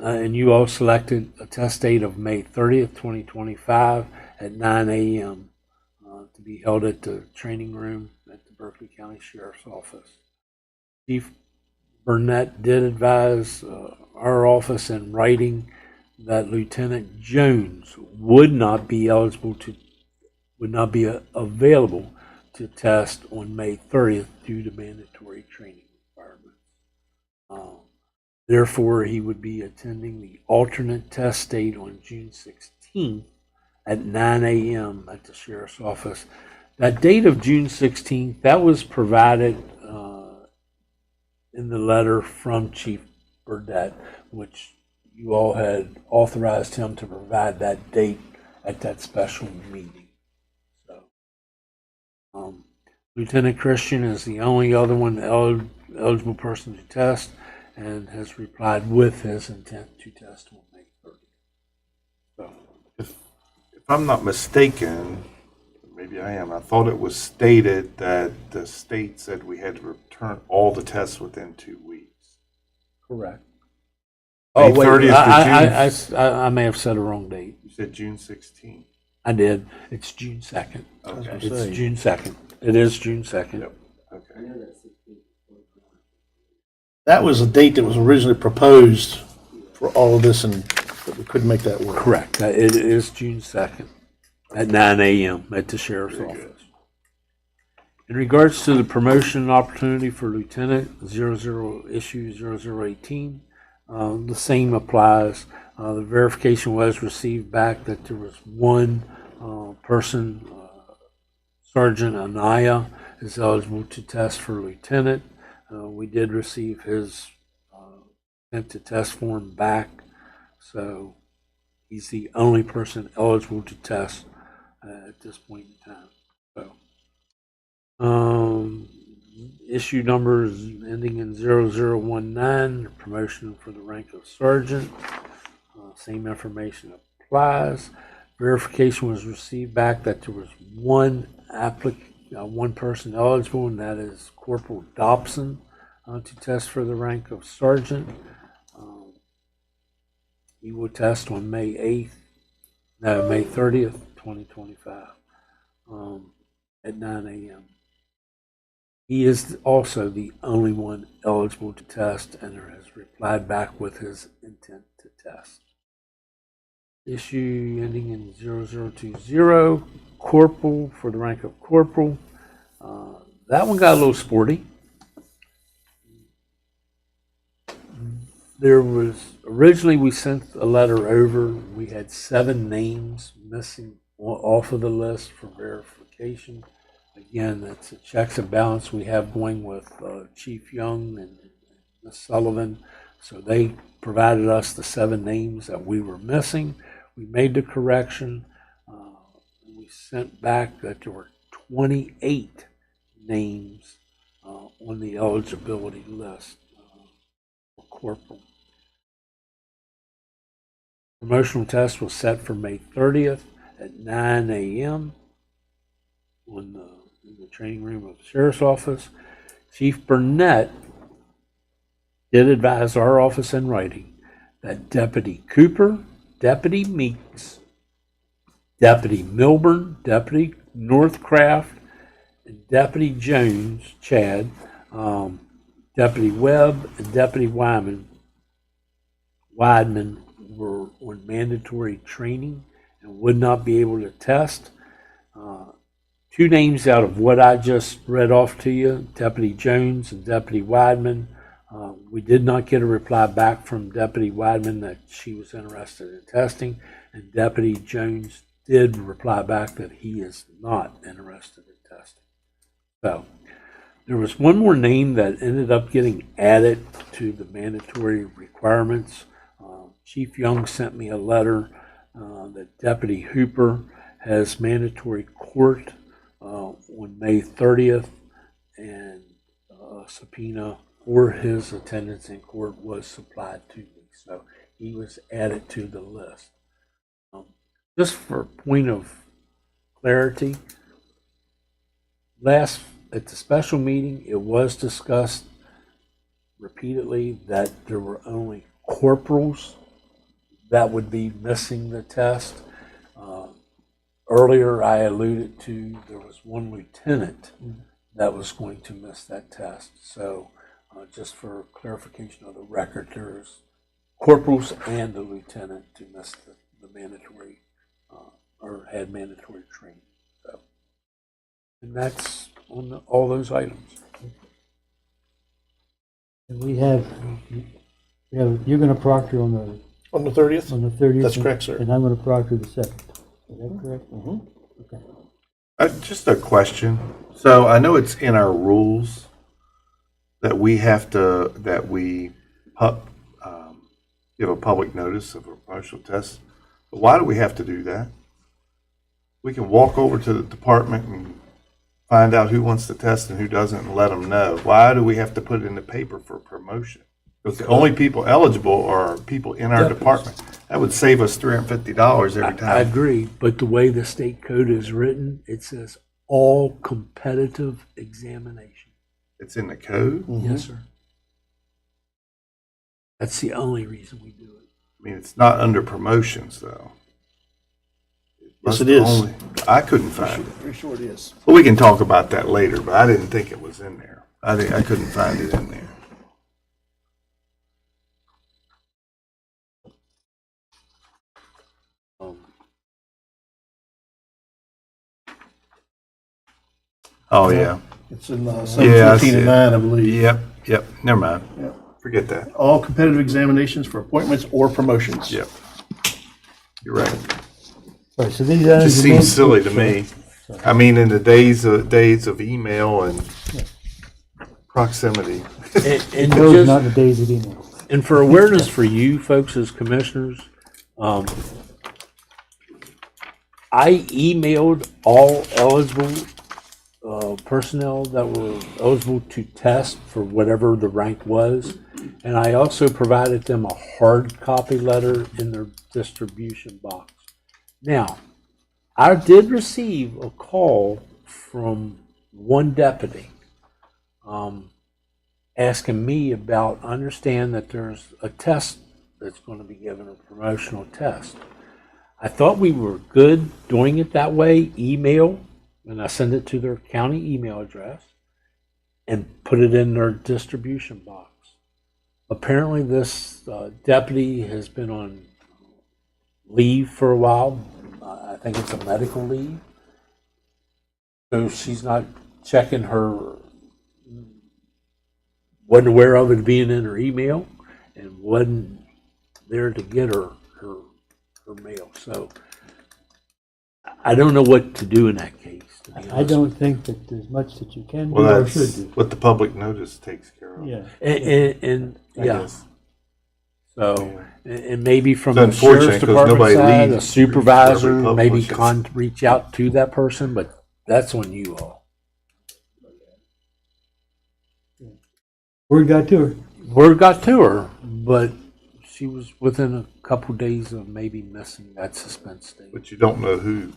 and you all selected a test date of May 30th, 2025 at 9 a.m. To be held at the training room at the Berkeley County Sheriff's Office. Chief Burnett did advise our office in writing that Lieutenant Jones would not be available to test on May 30th due to mandatory training requirements. Therefore, he would be attending the alternate test date on June 16th at 9 a.m. at the Sheriff's Office. That date of June 16th, that was provided in the letter from Chief Burdett, which you all had authorized him to provide that date at that special meeting. So, Lieutenant Christian is the only other one eligible person to test, and has replied with his intent to test on May 30th. So, If I'm not mistaken, maybe I am, I thought it was stated that the state said we had to return all the tests within 2 weeks. correct. May Oh, wait, 30th to I may have said a wrong date. You said June 16th. I did. It's June 2nd. Okay. It's June 2nd. It is June 2nd. Yep. Okay. That was a date that was originally proposed for all of this, and but we couldn't make that work. Correct. It is June 2nd at 9 a.m. at the Sheriff's Office. In regards to the promotion opportunity for Lieutenant, issue 0018, the same applies. The verification was received back that there was one person, Sergeant Anaya, is eligible to test for Lieutenant. We did receive his intent to test form back, so he's the only person eligible to test at this point in time. So, issue numbers ending in 0019, promotion for the rank of sergeant. Same information applies. Verification was received back that there was one person eligible, and that is Corporal Dobson, to test for the rank of sergeant. He will test on May 30th, 2025, at 9 a.m. He is also the only one eligible to test and has replied back with his intent to test. Issue ending in 0020, corporal for the rank of corporal. That one got a little sporty. There was, originally we sent a letter over. We had 7 names missing off of the list for verification. Again, that's a checks and balance we have going with Chief Young and Ms. Sullivan. So they provided us the 7 names that we were missing. We made the correction. We sent back that there were 28 names on the eligibility list for corporal. Promotional test was set for May 30th at 9 a.m. in the training room of the Sheriff's Office. Chief Burnett did advise our office in writing that Deputy Cooper, Deputy Meeks, Deputy Milburn, Deputy Northcraft, and Deputy Jones, Chad, Deputy Webb, and Deputy Weidman were on mandatory training and would not be able to test. Two names out of what I just read off to you, Deputy Jones and Deputy Weidman. We did not get a reply back from Deputy Weidman that she was interested in testing, and Deputy Jones did reply back that he is not interested in testing. So there was one more name that ended up getting added to the mandatory requirements. Chief Young sent me a letter that Deputy Hooper has mandatory court on May 30th, and a subpoena for his attendance in court was supplied to me. So he was added to the list. Just for a point of clarity, at the special meeting, it was discussed repeatedly that there were only corporals that would be missing the test. Earlier, I alluded to there was one lieutenant that was going to miss that test. So just for clarification of the record, there's corporals and the lieutenant to miss the mandatory or had mandatory training. So, and that's on all those items. And you're going to proctor on On the 30th? the 30th? That's correct, sir. And I'm going to proctor the 7th. Is that correct? Mhm. Okay. Just a question. So I know it's in our rules that we give a public notice of a promotional test. But why do we have to do that? We can walk over to the department and find out who wants to test and who doesn't and let them know. Why do we have to put it in the paper for promotion? Because the only people eligible are people in our department. That would save us $350 every I time. agree, but the way the state code is written, it says all competitive examination. It's in the code. Yes, sir. That's the only reason we do it. I mean, it's not under promotions, though. Yes, it is. I couldn't find it. Pretty sure it is. Well, we can talk about that later, but I didn't think it was in there. I couldn't find it in there. Oh, yeah. It's in Yeah, I 715 see and it. 9, I believe. Yep. Never mind. Yep. Forget that. All competitive examinations for appointments or promotions. Yep. You're right. Right, so these It items. just seems silly to me. I mean, in the days of email and proximity. And Those just- not the days of email. And for awareness for you folks as commissioners, I emailed all eligible personnel that were eligible to test for whatever the rank was. And I also provided them a hard copy letter in their distribution box. Now, I did receive a call from one deputy asking me about, understand that there's a test that's going to be given, a promotional test. I thought we were good doing it that way, email, and I send it to their county email address and put it in their distribution box. Apparently this deputy has been on leave for a while. I think it's a medical leave. So she's not checking wasn't aware of it being in her email, and wasn't there to get her mail. So I don't know what to do in that case, to be honest. I don't think that there's much that you can do Well, or should that's do. what the public notice takes care of. Yeah. And I yeah, guess. so and maybe from It's the sheriff's unfortunate 'cause department nobody side, a leads supervisor, every maybe publication. reach out to that person, but that's on you all. Word got to her. Word got to her, but she was within a couple days of maybe missing that suspense date. But you don't know who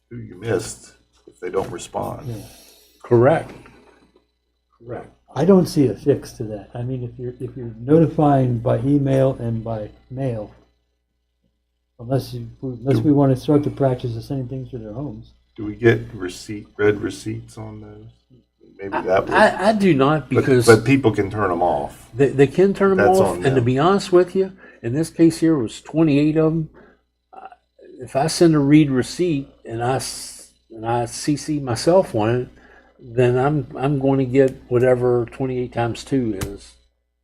you missed if they don't respond. Yeah. Correct. I don't see a fix to that. I mean, if you're notifying by email and by mail, unless we want to start the practice of sending things to their homes. Do we get red receipts on those? Maybe that would. I do not, because But people can turn them off. they can turn them That's off. on And to them. be honest with you, in this case here, it was 28 of them. if I send a read receipt and I CC myself on it, then I'm going to get whatever 28 times 2 is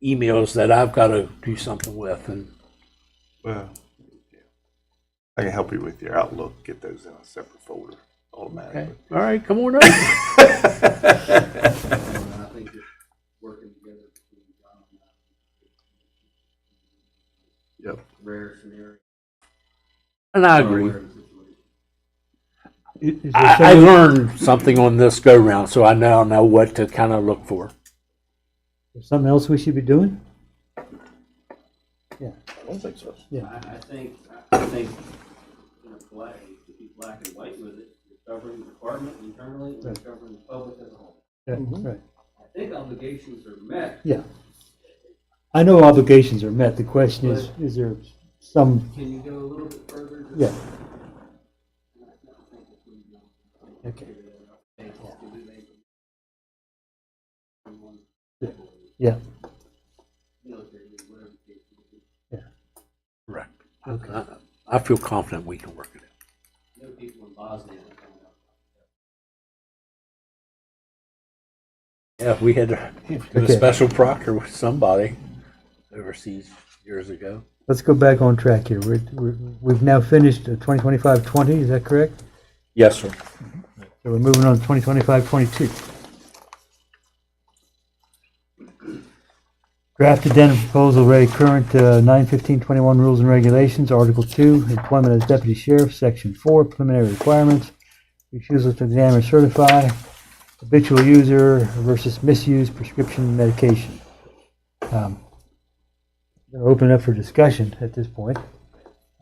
emails that I've got to do something with. And Well, I can help you with your Outlook, get those in a separate folder automatically. okay, all right, come on up. I think it's working together between John and Yep. rare scenario. And I agree. Is there I some- learned something on this go round, so I now know what to kind of look for. something else we should be doing? I don't think so. I think, you know, black, to be black and white with it, you're covering the department internally and you're covering the public as a whole. Yeah, Mhm. right. I think obligations are met. Yeah. I know obligations are met. The question is there some, Can you go a little bit further? yeah, okay. Yeah, Correct. I feel confident we can work it out. No people in Bosnia are coming up. Yeah, we had to do a Okay. special proctor with somebody overseas years ago. let's go back on track here. We've now finished 2025-20, is that correct? Yes, sir. So we're moving on to 2025-22. Draft addendum proposal ready current 9/15/21 rules and regulations, Article 2, employment as deputy sheriff, Section 4, preliminary requirements, refusal to examine or certify, habitual user versus misuse prescription medication. Going to open it up for discussion at this point.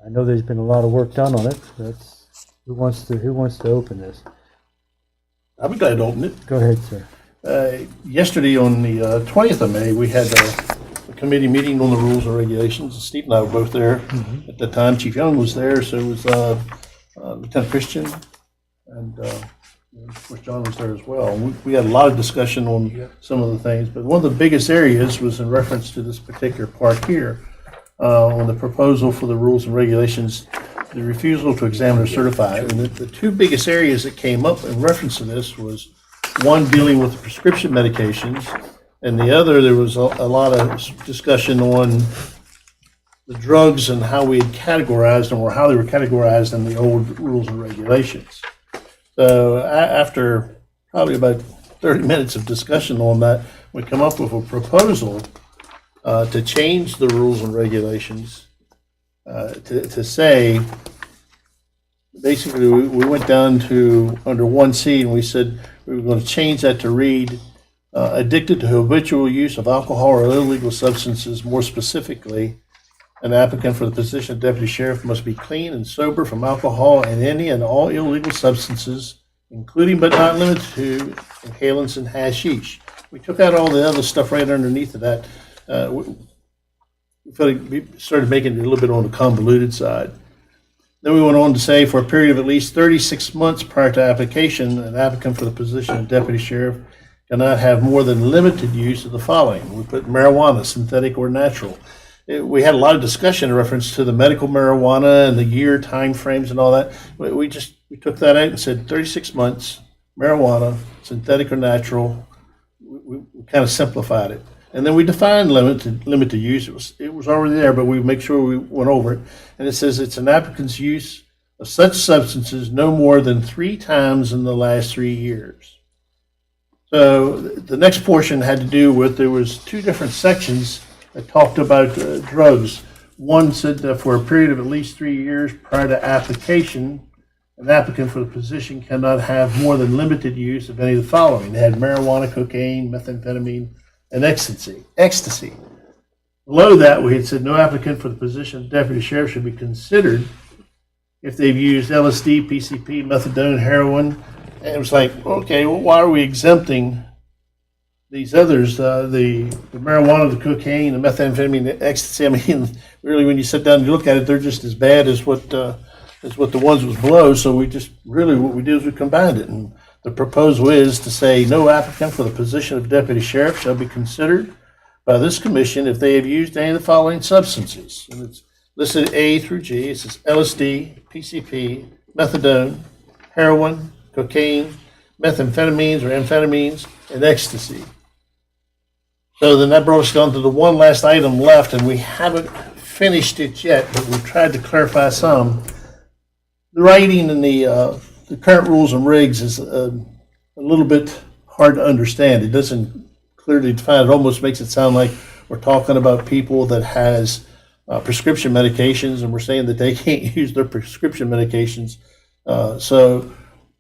I know there's been a lot of work done on it. Who wants to open this? I'll be glad to open it. Go ahead, sir. Yesterday, on the 20th of May, we had a committee meeting on the rules and regulations. Steve and I were both there. At the time, Chief Young was there, so was Lieutenant Christian, and of course, John was there as well. We had a lot of discussion on some of the things, but one of the biggest areas was in reference to this particular part here, on the proposal for the rules and regulations, the refusal to examine or certify. And the two biggest areas that came up in reference to this was one dealing with prescription medications, and the other, there was a lot of discussion on the drugs and how we had categorized them, or how they were categorized in the old rules and regulations. So after probably about 30 minutes of discussion on that, we come up with a proposal to change the rules and regulations to say, basically, we went down to under 1C, and we said we were going to change that to read, addicted to habitual use of alcohol or illegal substances. More specifically, an applicant for the position of deputy sheriff must be clean and sober from alcohol and any and all illegal substances, including but not limited to inhalants and hashish. We took out all the other stuff right underneath of that. We felt we started making it a little bit on the convoluted side. Then we went on to say, for a period of at least 36 months prior to application, an applicant for the position of deputy sheriff cannot have more than limited use of the following. We put marijuana, synthetic or natural. We had a lot of discussion in reference to the medical marijuana and the year time frames and all that. We took that out and said 36 months, marijuana, synthetic or natural. We kind of simplified it. And then we defined limited use. It was already there, but we make sure we went over it. And it says it's an applicant's use of such substances no more than 3 times in the last 3 years. So the next portion had to do with, there was 2 different sections that talked about drugs. One said that for a period of at least 3 years prior to application, an applicant for the position cannot have more than limited use of any of the following. They had marijuana, cocaine, methamphetamine, and ecstasy. Below that, we had said no applicant for the position of deputy sheriff should be considered if they've used LSD, PCP, methadone, heroin. And it was like, okay, well, why are we exempting these others, the marijuana, the cocaine, the methamphetamine, the ecstasy? I mean, really, when you sit down and you look at it, they're just as bad as what the ones was below. So we just really, what we did is we combined it. And the proposal is to say no applicant for the position of deputy sheriff shall be considered by this commission if they have used any of the following substances. And listed A through G. It says LSD, PCP, methadone, heroin, cocaine, methamphetamines or amphetamines, and ecstasy. So then that brought us down to the one last item left, and we haven't finished it yet, but we've tried to clarify some. The writing in the current rules and regs is a little bit hard to understand. It doesn't clearly define. It almost makes it sound like we're talking about people that has prescription medications, and we're saying that they can't use their prescription medications. So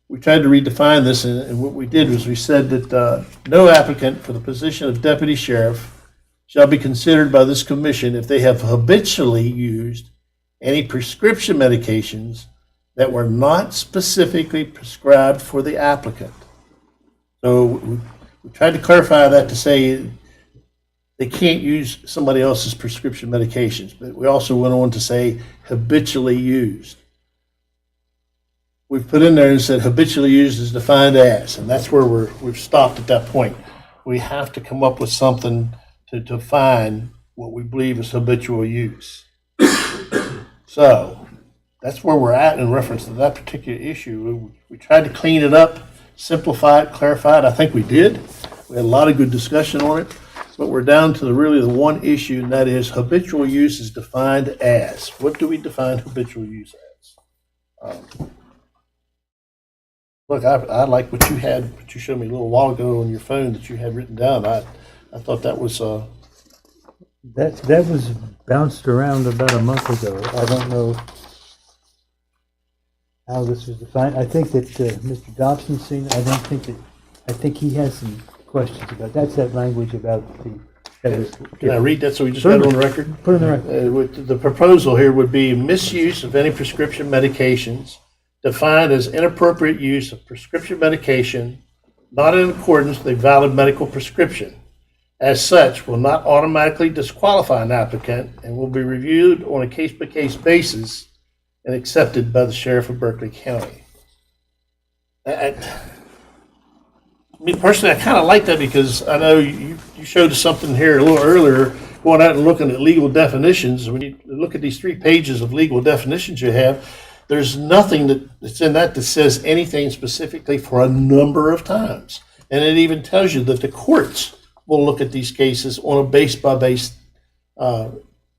we tried to redefine this, and what we did was we said that no applicant for the position of deputy sheriff shall be considered by this commission if they have habitually used any prescription medications that were not specifically prescribed for the applicant. So we tried to clarify that to say they can't use somebody else's prescription medications, but we also went on to say habitually used. We've put in there and said habitually used is defined as, and that's where we've stopped at that point. We have to come up with something to define what we believe is habitual use. So that's where we're at in reference to that particular issue. We tried to clean it up, simplify it, clarify it. I think we did. We had a lot of good discussion on it, but we're down to really the one issue, and that is habitual use is defined as. What do we define habitual use as? Look, I like what you showed me a little while ago on your phone that you had written down. I thought that was That was bounced around about a month ago. I don't know how this was defined. I think that Mr. Dobson's seen, I think he has some questions about, that's that language about Can I read that so we just got it on the record? Put it on the record. The proposal here would be misuse of any prescription medications defined as inappropriate use of prescription medication not in accordance with a valid medical prescription. As such, will not automatically disqualify an applicant and will be reviewed on a case-by-case basis and accepted by the Sheriff of Berkeley County. Me personally, I kind of like that because I know you showed us something here a little earlier, going out and looking at legal definitions. When you look at these 3 pages of legal definitions you have, there's nothing that's in that says anything specifically for a number of times. And it even tells you that the courts will look at these cases on a base-by-base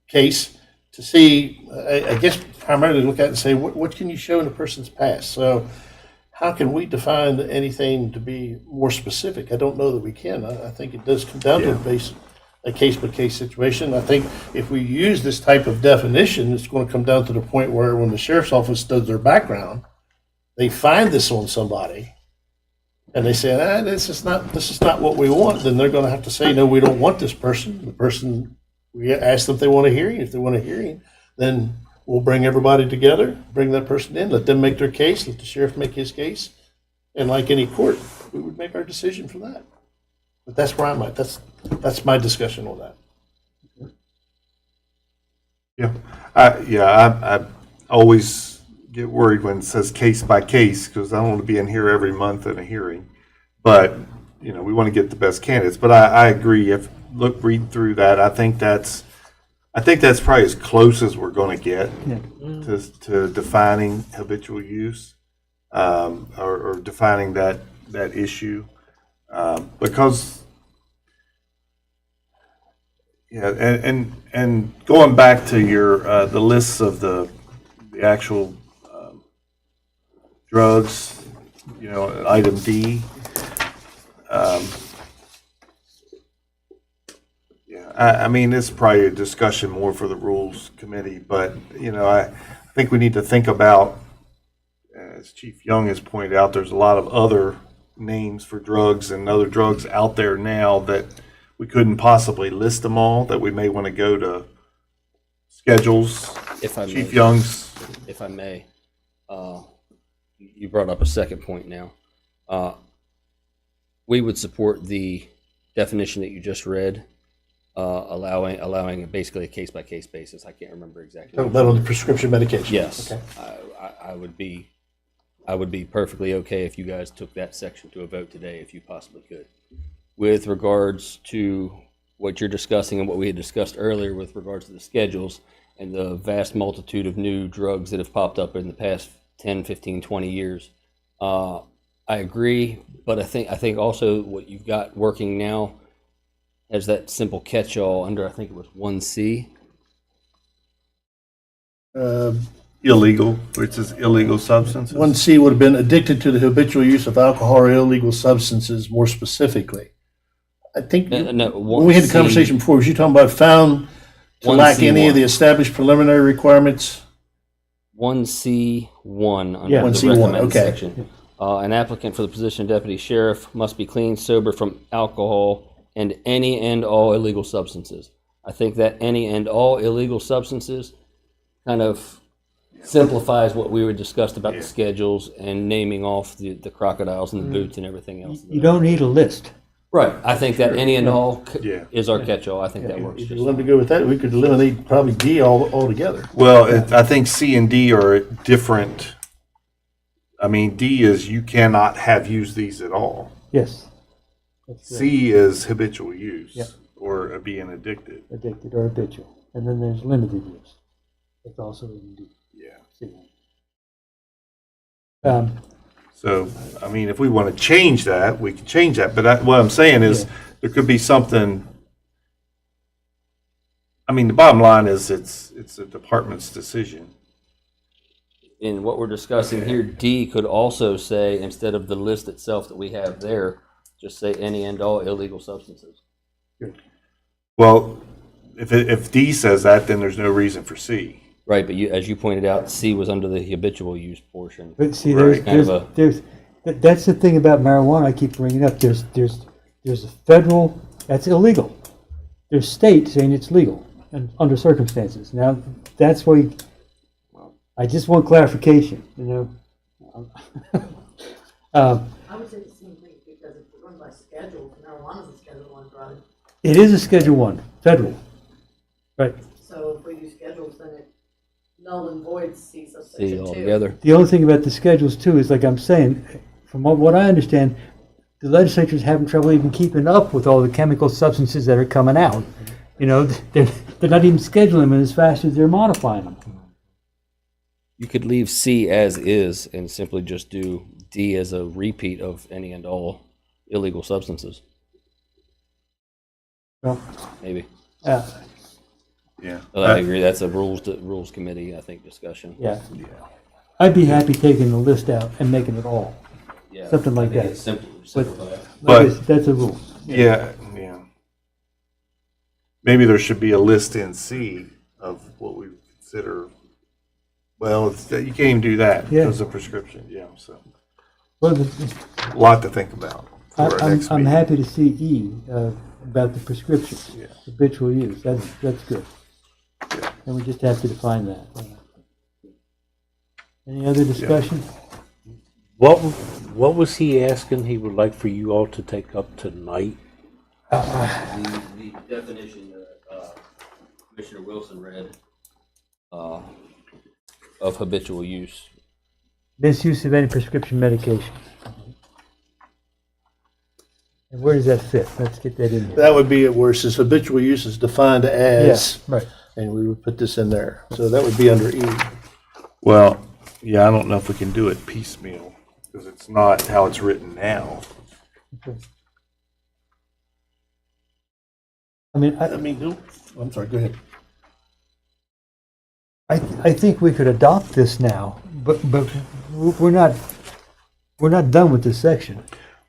case to see, I guess primarily look at it and say, what can you show in a person's past? So how can we define anything to be more specific? I don't know that we can. I think it does come down to a case-by-case situation. I think if we use this type of definition, it's going to come down to the point where when the sheriff's office does their background, they find this on somebody, and they say, this is not what we want, then they're going to have to say, no, we don't want this person. The person, we ask them if they want a hearing. If they want a hearing, then we'll bring everybody together, bring that person in, let them make their case, let the sheriff make his case, and like any court, we would make our decision for that. But that's where I'm at. That's my discussion on that. I always get worried when it says case by case because I don't want to be in here every month in a hearing. But we want to get the best candidates. But I agree. Read through that. I think that's probably as close as we're going to get to defining habitual use or defining that issue. Because and going back to your the lists of the actual drugs, item D. I mean, it's probably a discussion more for the Rules Committee, but I think we need to think about, as Chief Young has pointed out, there's a lot of other names for drugs and other drugs out there now that we couldn't possibly list them all, that we may want to go to schedules. If I Chief may, Young's. if I may, you brought up a second point now. We would support the definition that you just read, allowing basically a case-by-case basis. I can't remember exactly. Talk about on the prescription medication. Yes, Okay. I would be perfectly okay if you guys took that section to a vote today, if you possibly could. With regards to what you're discussing and what we had discussed earlier with regards to the schedules and the vast multitude of new drugs that have popped up in the past 10, 15, 20 years. I agree, but I think also what you've got working now has that simple catch-all under, I think it was 1C. Illegal, which is illegal substances. 1C would have been addicted to the habitual use of alcohol or illegal substances more specifically. I think when we had the 1C conversation before, was you talking about found to lack any of the 1C1. established preliminary requirements? 1C1 under Yeah. the 1C1, recommended okay. section. An applicant for the position of deputy sheriff must be clean, sober from alcohol and any and all illegal substances. I think that any and all illegal substances kind of simplifies what we were discussed about the schedules and naming off the crocodiles and the boots and everything else. You don't need a list. Right. I think that any and all Yeah. is our catch-all. I think that works If just you wanted to go with that, we could eliminate probably D altogether. Well, I think C and D are different. I mean, D is you cannot have used these at all. Yes. That's right. C is habitual use Yeah. or being addicted. Addicted or habitual. And then there's limited use. That's also in D. Yeah. C. So, I mean, if we want to change that, we can change that. But what I'm saying is there could be something. I mean, the bottom line is it's a department's decision. in what we're discussing here, D could also say, instead of the list itself that we have there, just say any and all illegal substances. Well, if D says that, then there's no reason for C. Right, but as you pointed out, C was under the habitual use portion. But see, Right. that's the thing about marijuana I keep bringing up. There's a federal, that's illegal. There's state saying it's legal and under circumstances. Now, that's why I just want clarification, you know. I would say the same thing, because if we're going by schedule, marijuana's a Schedule I drug. It is a Schedule 1, federal. Right. So if we do schedules, then it null and voids C C subsection 2. altogether. The only thing about the schedules too is, like I'm saying, from what I understand, the legislature's having trouble even keeping up with all the chemical substances that are coming out. You know, they're not even scheduling them as fast as they're modifying them. You could leave C as is and simply just do D as a repeat of any and all illegal substances, Well, maybe. yeah. I agree, that's a rules committee, I think, discussion. Yeah. I'd be happy taking the list out and making it all. Yeah, Something like I think that. it's simple that. But- That's a rule. Yeah. Maybe there should be a list in C of what we consider. Well, you can't even do that Yeah. because of prescription. Yeah, so Well, a lot to think about for our next I'm meeting. happy to see E, about the prescriptions, Yeah. habitual use. That's good. And we just have to define that. Any other discussion? What was he asking he would like for you all to take up tonight? The definition that Commissioner Wilson read of habitual use. Misuse of any prescription medication. And where does that fit? Let's get that in there. That would be it where it says habitual use is defined as, Right. and we would put this in there. So that would be under E. Well, yeah, I don't know if we can do it piecemeal because it's not how it's written now. I mean, I'm sorry, go ahead. I think we could adopt this now, but we're not done with this section.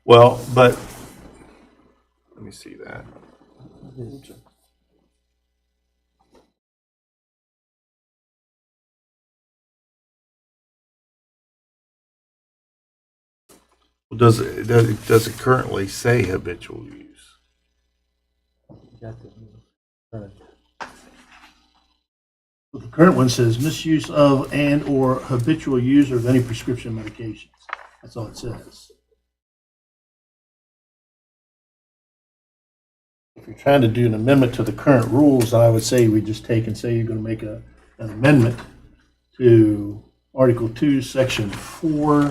Well, but let me see that. Well, does it currently say habitual use? The current one says misuse of and/or habitual user of any prescription medications. That's all it says. If you're trying to do an amendment to the current rules, then I would say we just take and say you're going to make an amendment to Article 2, Section 4.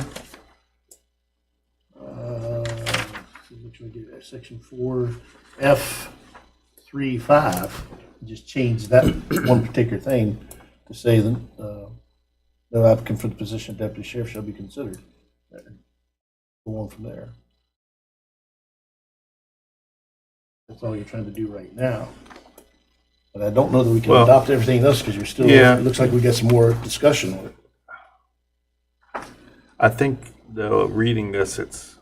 Which one do that? Section 4, F 3.5. Just change that one particular thing to say that no applicant for the position of deputy sheriff shall be considered. Go on from there. That's all you're trying to do right now. But I don't know that we can Well, adopt everything else because you're still, yeah. it looks like we got some more discussion on it. I think, though, reading this, it's,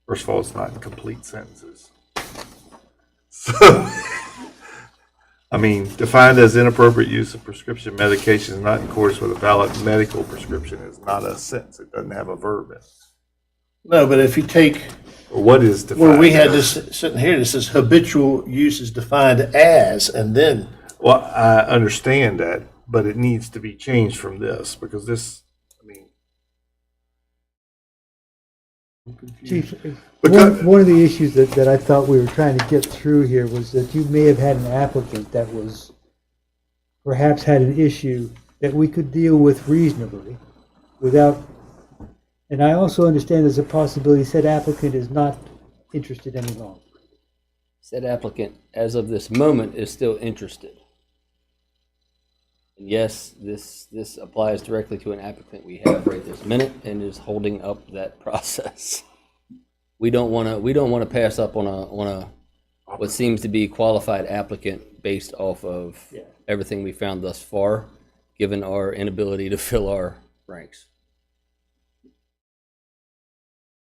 first of all, it's not in complete sentences. So, I mean, defined as inappropriate use of prescription medications not in accordance with a valid medical prescription is not a sentence. It doesn't have a verb in it. No, but if you take Or what is defined? where we had as? this sitting here, it says habitual use is defined as, and then, Well, I understand that, but it needs to be changed from this, because this, I mean. I'm confused. Chief, Because- one of the issues that I thought we were trying to get through here was that you may have had an applicant that was, perhaps had an issue that we could deal with reasonably without, and I also understand there's a possibility said applicant is not interested any longer. Said applicant, as of this moment, is still interested. And yes, this applies directly to an applicant we have right this minute and is holding up that process. We don't want to pass up on a what seems to be qualified applicant based off of everything we found thus far, given our inability to fill our ranks.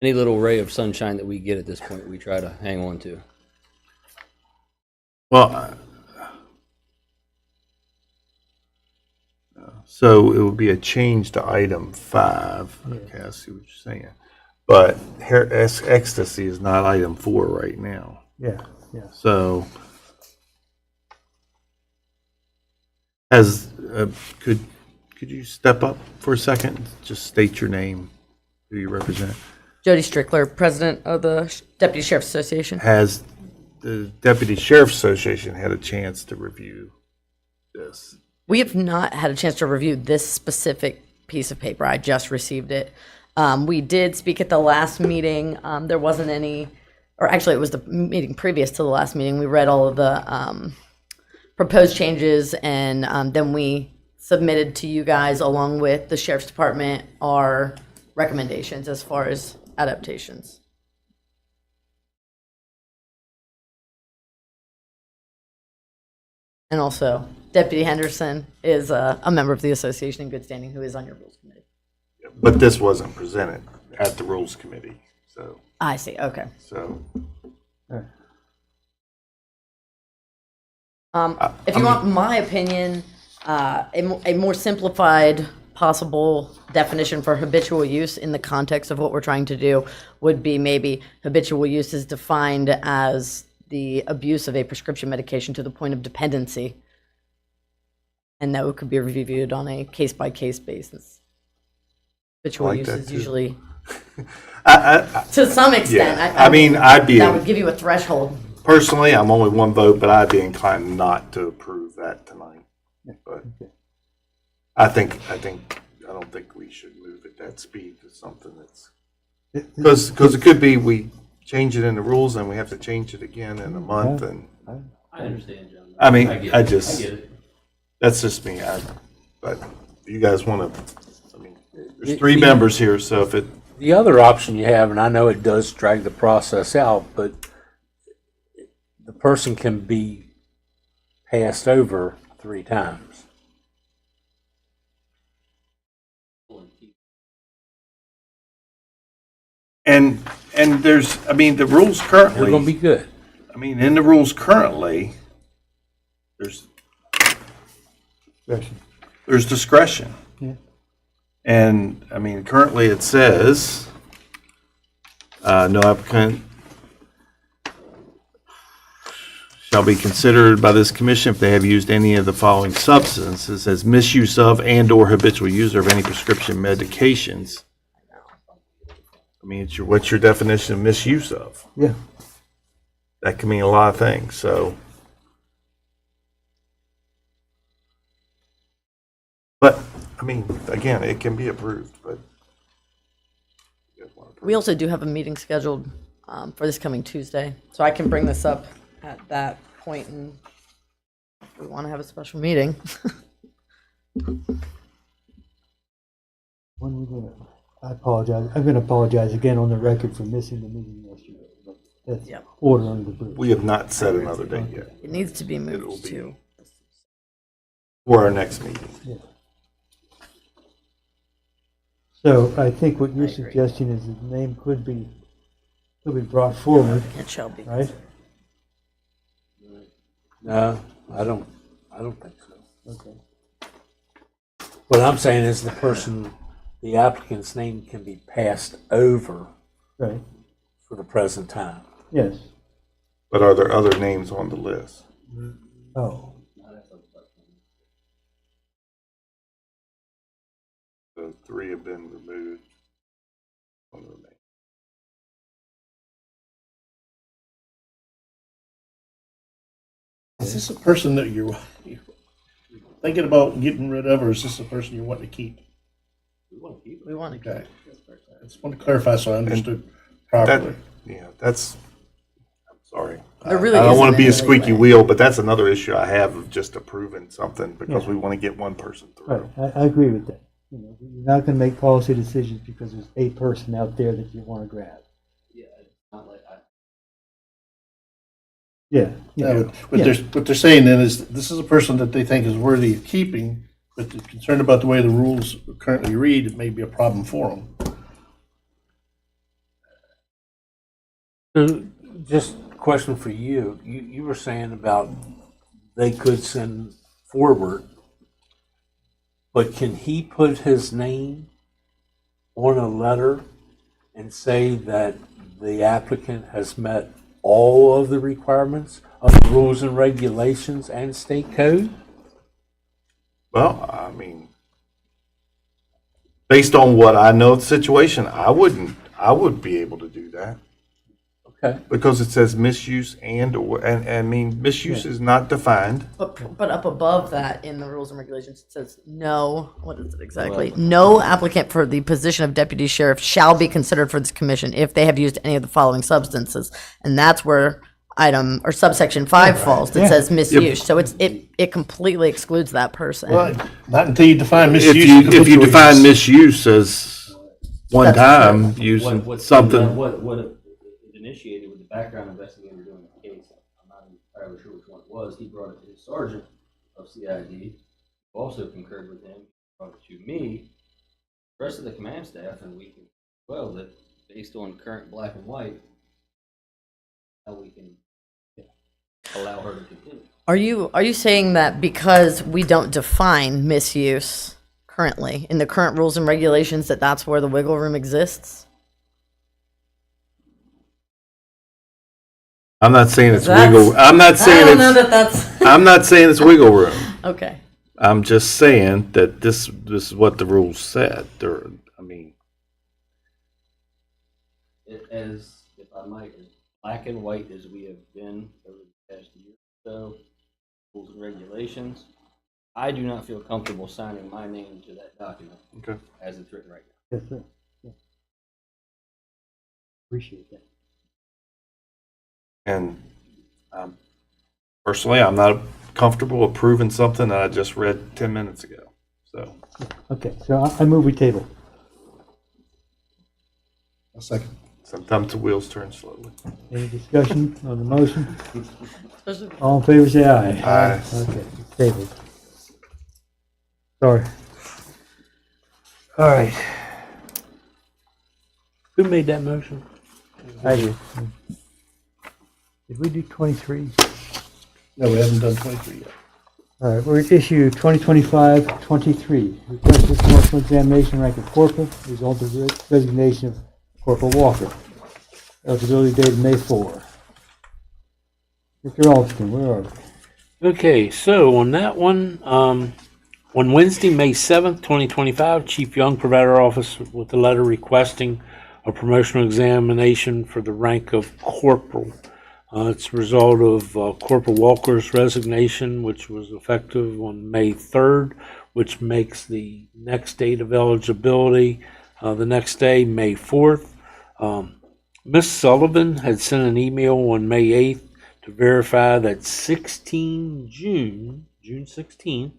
Any little ray of sunshine that we get at this point, we try to hang on to. Well, so it would be a change to item 5. Okay, I see what you're saying. But ecstasy is not item 4 right now. Yeah, yeah. So, as could you step up for a second? Just state your name, who you represent. Jody Strickler, president of the Deputy Sheriff's Association. Has the Deputy Sheriff's Association had a chance to review this? We have not had a chance to review this specific piece of paper. I just received it. We did speak at the last meeting. There wasn't any, or actually it was the meeting previous to the last meeting. We read all of the proposed changes, and then we submitted to you guys along with the Sheriff's Department our recommendations as far as adaptations. And also, Deputy Henderson is a member of the association in good standing who is on your rules committee. But this wasn't presented at the Rules Committee, so. I see, okay. If you want my opinion, a more simplified possible definition for habitual use in the context of what we're trying to do would be maybe habitual use is defined as the abuse of a prescription medication to the point of dependency. And that could be reviewed on a case-by-case basis. Habitual like use that is too. usually, I to some extent. Yeah, I mean, I'd be, That would give you a threshold. personally, I'm only one vote, but I'd be inclined not to approve that tonight. But I don't think we should move at that speed to something that's, because it could be we change it in the rules and we have to change it again in a month, and, I understand, John. I mean, get I it. just- I get it. that's just me. But if you guys want to, I mean, there's 3 members here, so if it, The other option you have, and I know it does drag the process out, but the person can be passed over 3 times. and there's, I mean, the rules They're currently. going to be good. I mean, in the rules currently, there's discretion. Yeah. And, I mean, currently it says, no applicant shall be considered by this commission if they have used any of the following substances as misuse of and/or habitual user of any prescription medications. I mean, what's your definition of misuse of? Yeah. That can mean a lot of things, so. But, I mean, again, it can be approved, but. We also do have a meeting scheduled for this coming Tuesday, so I can bring this up at that point, and if we want to have a special meeting. When we gonna, I apologize, I'm gonna apologize again on the record for missing the meeting yesterday. But that's Yep. order under the bridge. We have not set another date yet It needs to be It'll moved be- to. for our next meeting. Yeah. So I think what you're I agree. suggesting is that the name could be brought forward, It shall be. right? No, I don't think so. Okay. What I'm saying is the applicant's name can be passed over Right, for the present time. yes. But are there other names on the list? Oh, The 3 have been removed from the remain. Is this a person that you're thinking about getting rid of, or is this a person you want to keep? We want to Okay. I just want to clarify so I understood properly. That's, I'm sorry. There really I don't want to isn't be a any squeaky way. wheel, but that's another issue I have of just approving something because we want to get one person right, through. I agree with that. You know, you're not gonna make policy decisions because there's a person out there that you wanna grab. Yeah, it's not like Yeah, yeah, What they're saying then is, this is a person that they think is worthy of keeping, but they're concerned about the way the rules currently read, it may be a problem for them. So, just a question for you. You were saying about they could send forward, but can he put his name on a letter and say that the applicant has met all of the requirements of the rules and regulations and state code? Well, I mean, based on what I know of the situation, I would be able to do that Okay. because it says misuse and I mean, misuse is not defined. But up above that in the rules and regulations, it says no, what is it exactly? No applicant for the position of deputy sheriff shall be considered for this commission if they have used any of the following substances. And that's where item or subsection 5 falls. That Yeah. says misuse. So it completely excludes that person. Well, not until you define If misuse. you define misuse as one That's time using something, what it initiated with the background investigator doing the case. I'm not entirely sure which one it was. He brought it to his sergeant of CID, who also concurred with him, brought it to me, the rest of the command staff, and we can, well, that based on current black and white, how we can allow her to continue. Are you saying that because we don't define misuse currently in the current rules and regulations that that's where the wiggle room exists? I'm not saying it's That's- wiggle. I'm not I saying don't know it's. that that's I'm not saying it's wiggle room. okay. I'm just saying that this is what the rules said. I mean, As, if I might, as black and white as we have been over the past year or so, rules and regulations, I do not feel comfortable signing my name to that document okay. as it's written right now. yes, sir. Yeah. Appreciate that. And personally, I'm not comfortable approving something that I just read 10 minutes ago. So, Okay, so I move we table. A second. sometimes the wheels turn slowly. Any discussion on the motion? All in favor, say aye. Aye. Okay, it's tabled. Sorry. All right, Who made that motion? I did. Did we do 23? No, we haven't done 23 yet. All right, we're at issue 2025-23. Request for commercial examination rank of corporal, result of resignation of Corporal Walker. Eligibility date May 4. Mr. Alston, where are we? Okay, so on that one, on Wednesday, May 7th, 2025, Chief Young provided our office with a letter requesting a promotional examination for the rank of corporal. It's a result of Corporal Walker's resignation, which was effective on May 3rd, which makes the next date of eligibility the next day, May 4th. Ms. Sullivan had sent an email on May 8th to verify that June 16th,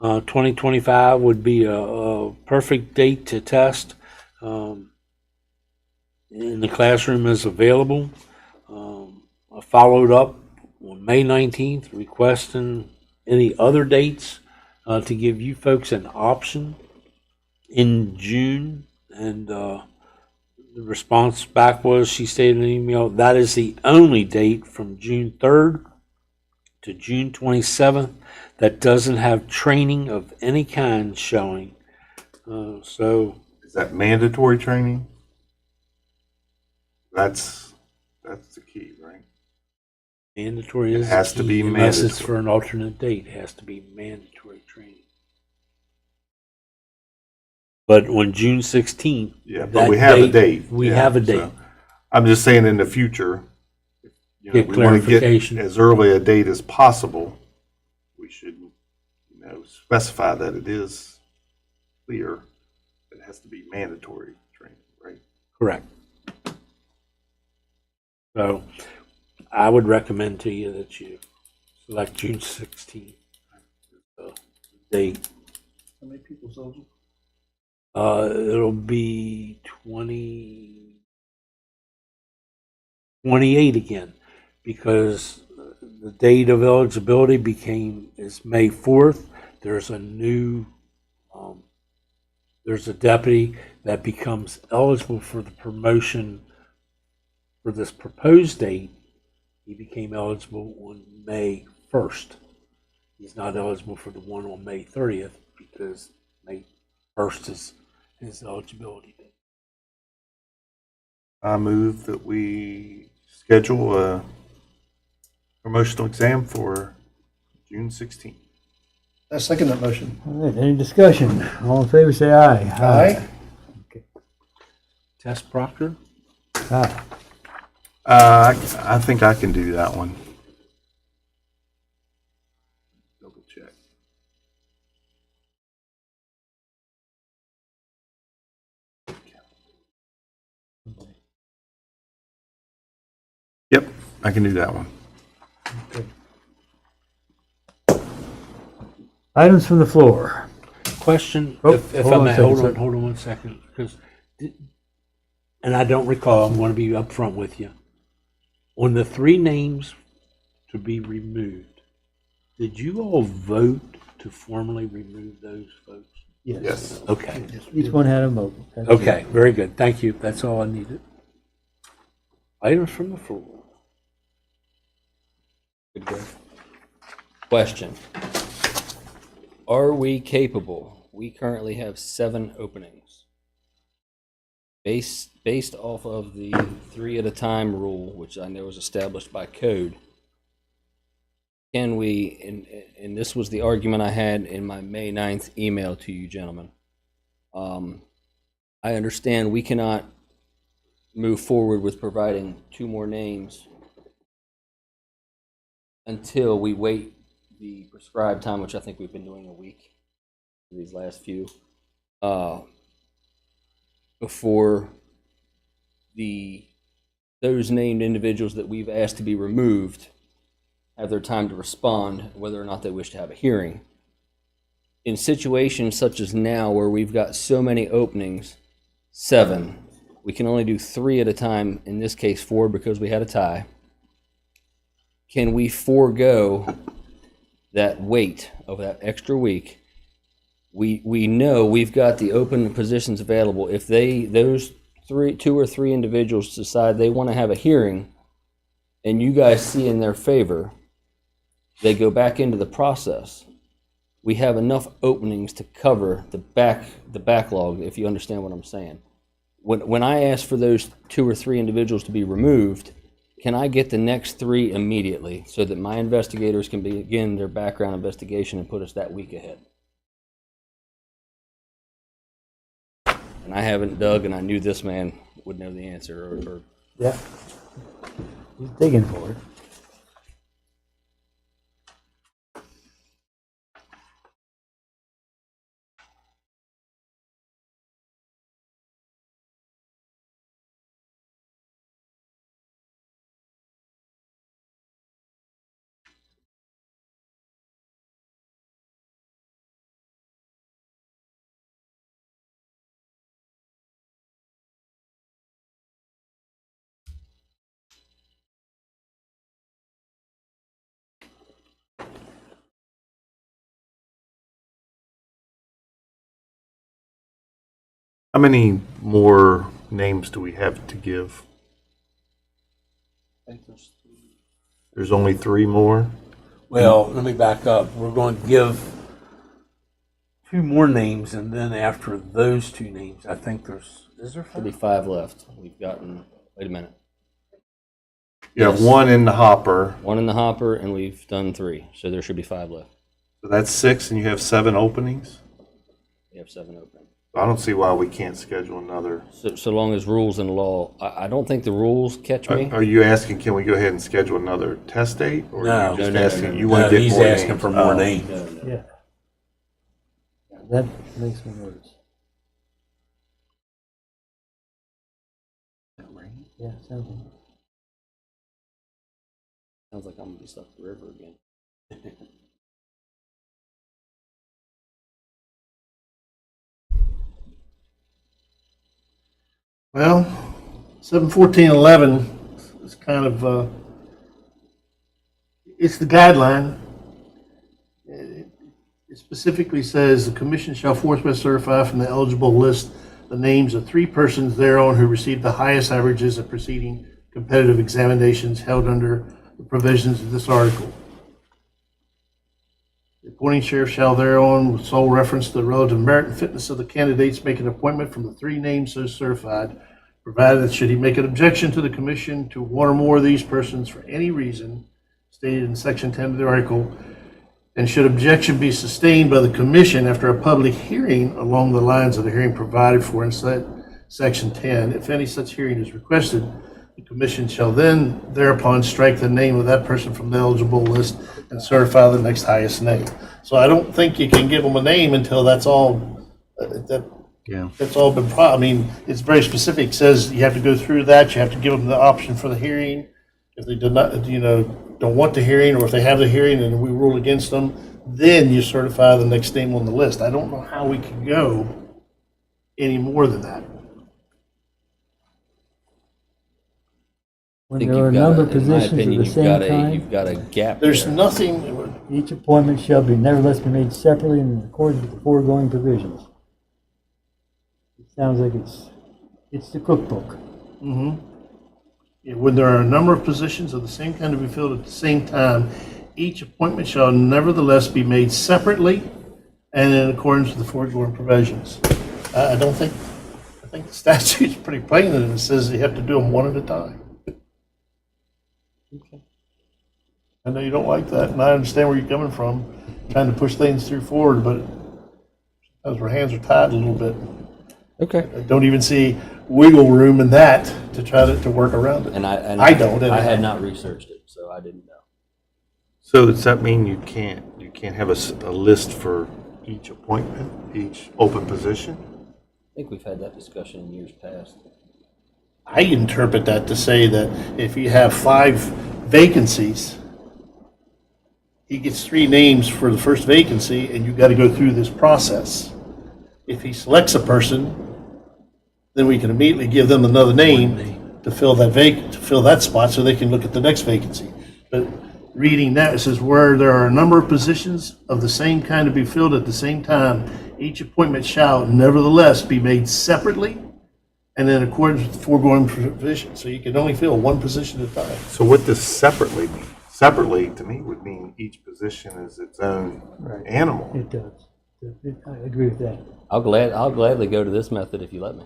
2025 would be a perfect date to test. In the classroom is available. I followed up on May 19th requesting any other dates to give you folks an option in June. And the response back was, she stated in an email, that is the only date from June 3rd to June 27th that doesn't have training of any kind showing. So Is that mandatory training? That's the key, right? mandatory It is has the to be key, unless it's mandatory. for an alternate date. It has to be mandatory training. But on June 16th, Yeah, but that we have a date. We Yeah, have a so date. I'm just saying in the future, Get we want to get clarification. as early a date as possible. We should, specify that it is clear that it has to be mandatory training, right? Correct. So I would recommend to you that you select June 16th as the date. How many people, Soldier? It'll be 28 again, because the date of eligibility is May 4th. There's a new, there's a deputy that becomes eligible for the promotion for this proposed date. He became eligible on May 1st. He's not eligible for the one on May 30th because May 1st is his eligibility date. I move that we schedule a promotional exam for June 16th. I second that motion. All right, any discussion? All in favor, say aye. Aye. Tess Proctor? Aye. I think I can do that one. Double check. Yep, I can do that one. Items from the floor. Question, Oh, if hold I on a may, second, hold sir. on 1 second, because, and I don't recall, I'm going to be upfront with you. On the 3 names to be removed, did you all vote to formally remove those folks? Yes. Okay, Each one had a vote. That's it. okay, very good, thank you, that's all I needed. Items from the floor. Good, good. Question. Are we capable? We currently have 7 openings. Based off of the 3 at a time rule, which I know is established by code, can we, and this was the argument I had in my May 9th email to you gentlemen. I understand we cannot move forward with providing 2 more names until we wait the prescribed time, which I think we've been doing a week for these last few, before those named individuals that we've asked to be removed have their time to respond, whether or not they wish to have a hearing. In situations such as now, where we've got so many openings, 7, we can only do 3 at a time, in this case 4 because we had a tie. Can we forego that wait of that extra week? We know we've got the open positions available. If those 2 or 3 individuals decide they want to have a hearing, and you guys see in their favor, they go back into the process. We have enough openings to cover the backlog, if you understand what I'm saying. When I ask for those 2 or 3 individuals to be removed, can I get the next 3 immediately so that my investigators can begin their background investigation and put us that week ahead? And I haven't dug, and I knew this man would know the answer. Yeah. He's digging for it. How many more names do we have to give? There's only 3 more? Well, let me back up. We're going to give 2 more names, and then after those 2 names, I think is there 5? There'll be 5 left. We've gotten, wait a minute, You have Yes. 1 in the hopper, 1 in the hopper, and we've done 3, so there should be 5 left. so that's 6, and you have 7 openings? We have 7 open. I don't see why we can't schedule another. So long as rules and law, I don't think the rules catch me. Are you asking, can we go ahead and schedule another test date? Or No. are you just No, asking, you want No, to get he's more asking names? for more Oh. names. Yeah. That makes me nervous. Yeah, sounds like. Sounds like I'm gonna be stuck at the river again. Well, 71411 is kind of, it's the guideline. It specifically says the commission shall forthwith certify from the eligible list the names of 3 persons thereon who received the highest averages of preceding competitive examinations held under the provisions of this article. The appointing sheriff shall thereon, with sole reference to the relative merit and fitness of the candidates, make an appointment from the 3 names so certified, provided that should he make an objection to the commission to 1 or more of these persons for any reason stated in section 10 of the article, and should objection be sustained by the commission after a public hearing along the lines of the hearing provided for in section 10, if any such hearing is requested, the commission shall then thereupon strike the name of that person from the eligible list and certify the next highest name. So I don't think you can give them a name until that's all, that's all been, I mean, it's very specific. It says you have to go through that, you have to give them the option for the hearing. If they do not, don't want the hearing, or if they have the hearing and we rule against them, then you certify the next name on the list. I don't know how we can go any more than that. When there are a number of positions of the same kind, You've got a gap There's there. nothing, each appointment shall be nevertheless be made separately and in accordance with the foregoing provisions. It sounds like it's the cookbook. when there are a number of positions of the same kind to be filled at the same time, each appointment shall nevertheless be made separately and in accordance with the foregoing provisions. I think the statute's pretty plain that it says you have to do them one at a time. I know you don't like that, and I understand where you're coming from, trying to push things through forward, but sometimes our hands are tied a little bit. Okay. I don't even see wiggle room in that to try to work around it. And I don't, I had anyhow. not researched it, so I didn't know. So does that mean you can't have a list for each appointment, each open position? I think we've had that discussion in years past. I interpret that to say that if you have 5 vacancies, he gets 3 names for the first vacancy, and you've got to go through this process. If he selects a person, then we can immediately give them another name to fill that spot, so they can look at the next vacancy. But reading that, it says where there are a number of positions of the same kind to be filled at the same time, each appointment shall nevertheless be made separately and in accordance with the foregoing provision. So you can only fill 1 position at a time. So what does separately mean? Separately, to me, would mean each position is its own animal. It does. I agree with that. I'll gladly go to this method if you let me.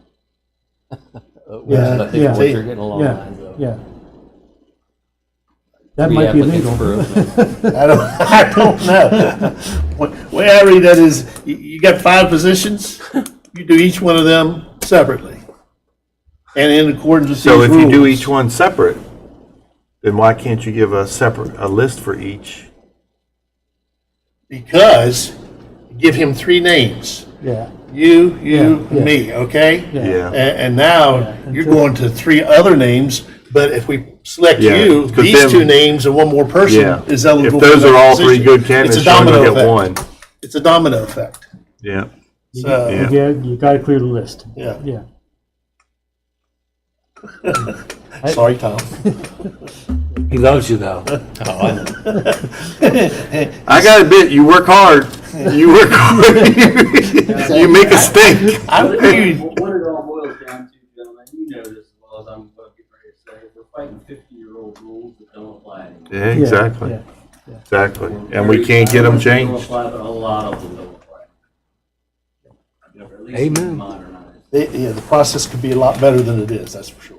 Which Yeah, is, I think yeah. what you're getting along the Yeah, lines of. yeah. That 3 might be applicants legal. per opening. I don't know. The way I read that is, you got 5 positions, you do each one of them separately. And in accordance with these So rules. if you do each one separate, then why can't you give a list for each? Because give him 3 names. Yeah, You, Yeah. me, okay? Yeah. And now you're until- going to 3 other names, but if we select Yeah, you, 'cause these then- 2 names and 1 more person Yeah. is If eligible for those that are all 3 position. good candidates, It's a you're only domino gonna effect. get 1. It's a domino effect. Yeah. So, Yeah. you gotta clear the list. yeah. Yeah. Sorry, Tom. He loves you though. I gotta admit, you work hard. You were going, you make a stink. I mean, What it all boils down to, gentlemen, you know this as well as I'm going to get ready to say, we're fighting 50-year-old rules that don't apply anymore. Yeah, exactly, Yeah. exactly. And we can't get them Don't changed. apply, but a lot of them don't apply. You know, or at least Amen. modernized. yeah, the process could be a lot better than it is, that's for sure.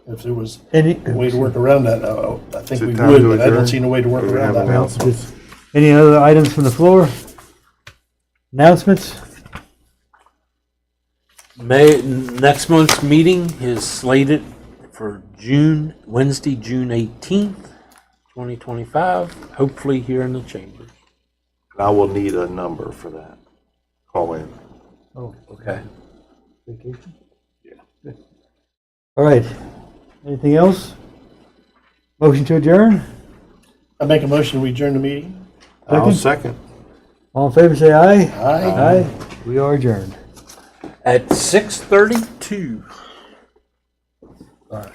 If there was Any, a way to work around that, I think Is it we time would, to but I don't adjourn? see no way to work Do we around have that. announcements? any other items from the floor? Announcements? Next month's meeting is slated for Wednesday, June 18th, 2025, hopefully here in the chambers. I will need a number for that. Call in. Oh, Okay. vacation? Yeah. Good. All right. Anything else? Motion to adjourn? I make a motion, we adjourn the meeting? I'll Second? second. All in favor, say aye. Aye. Aye. We are adjourned. At 6:32. All right.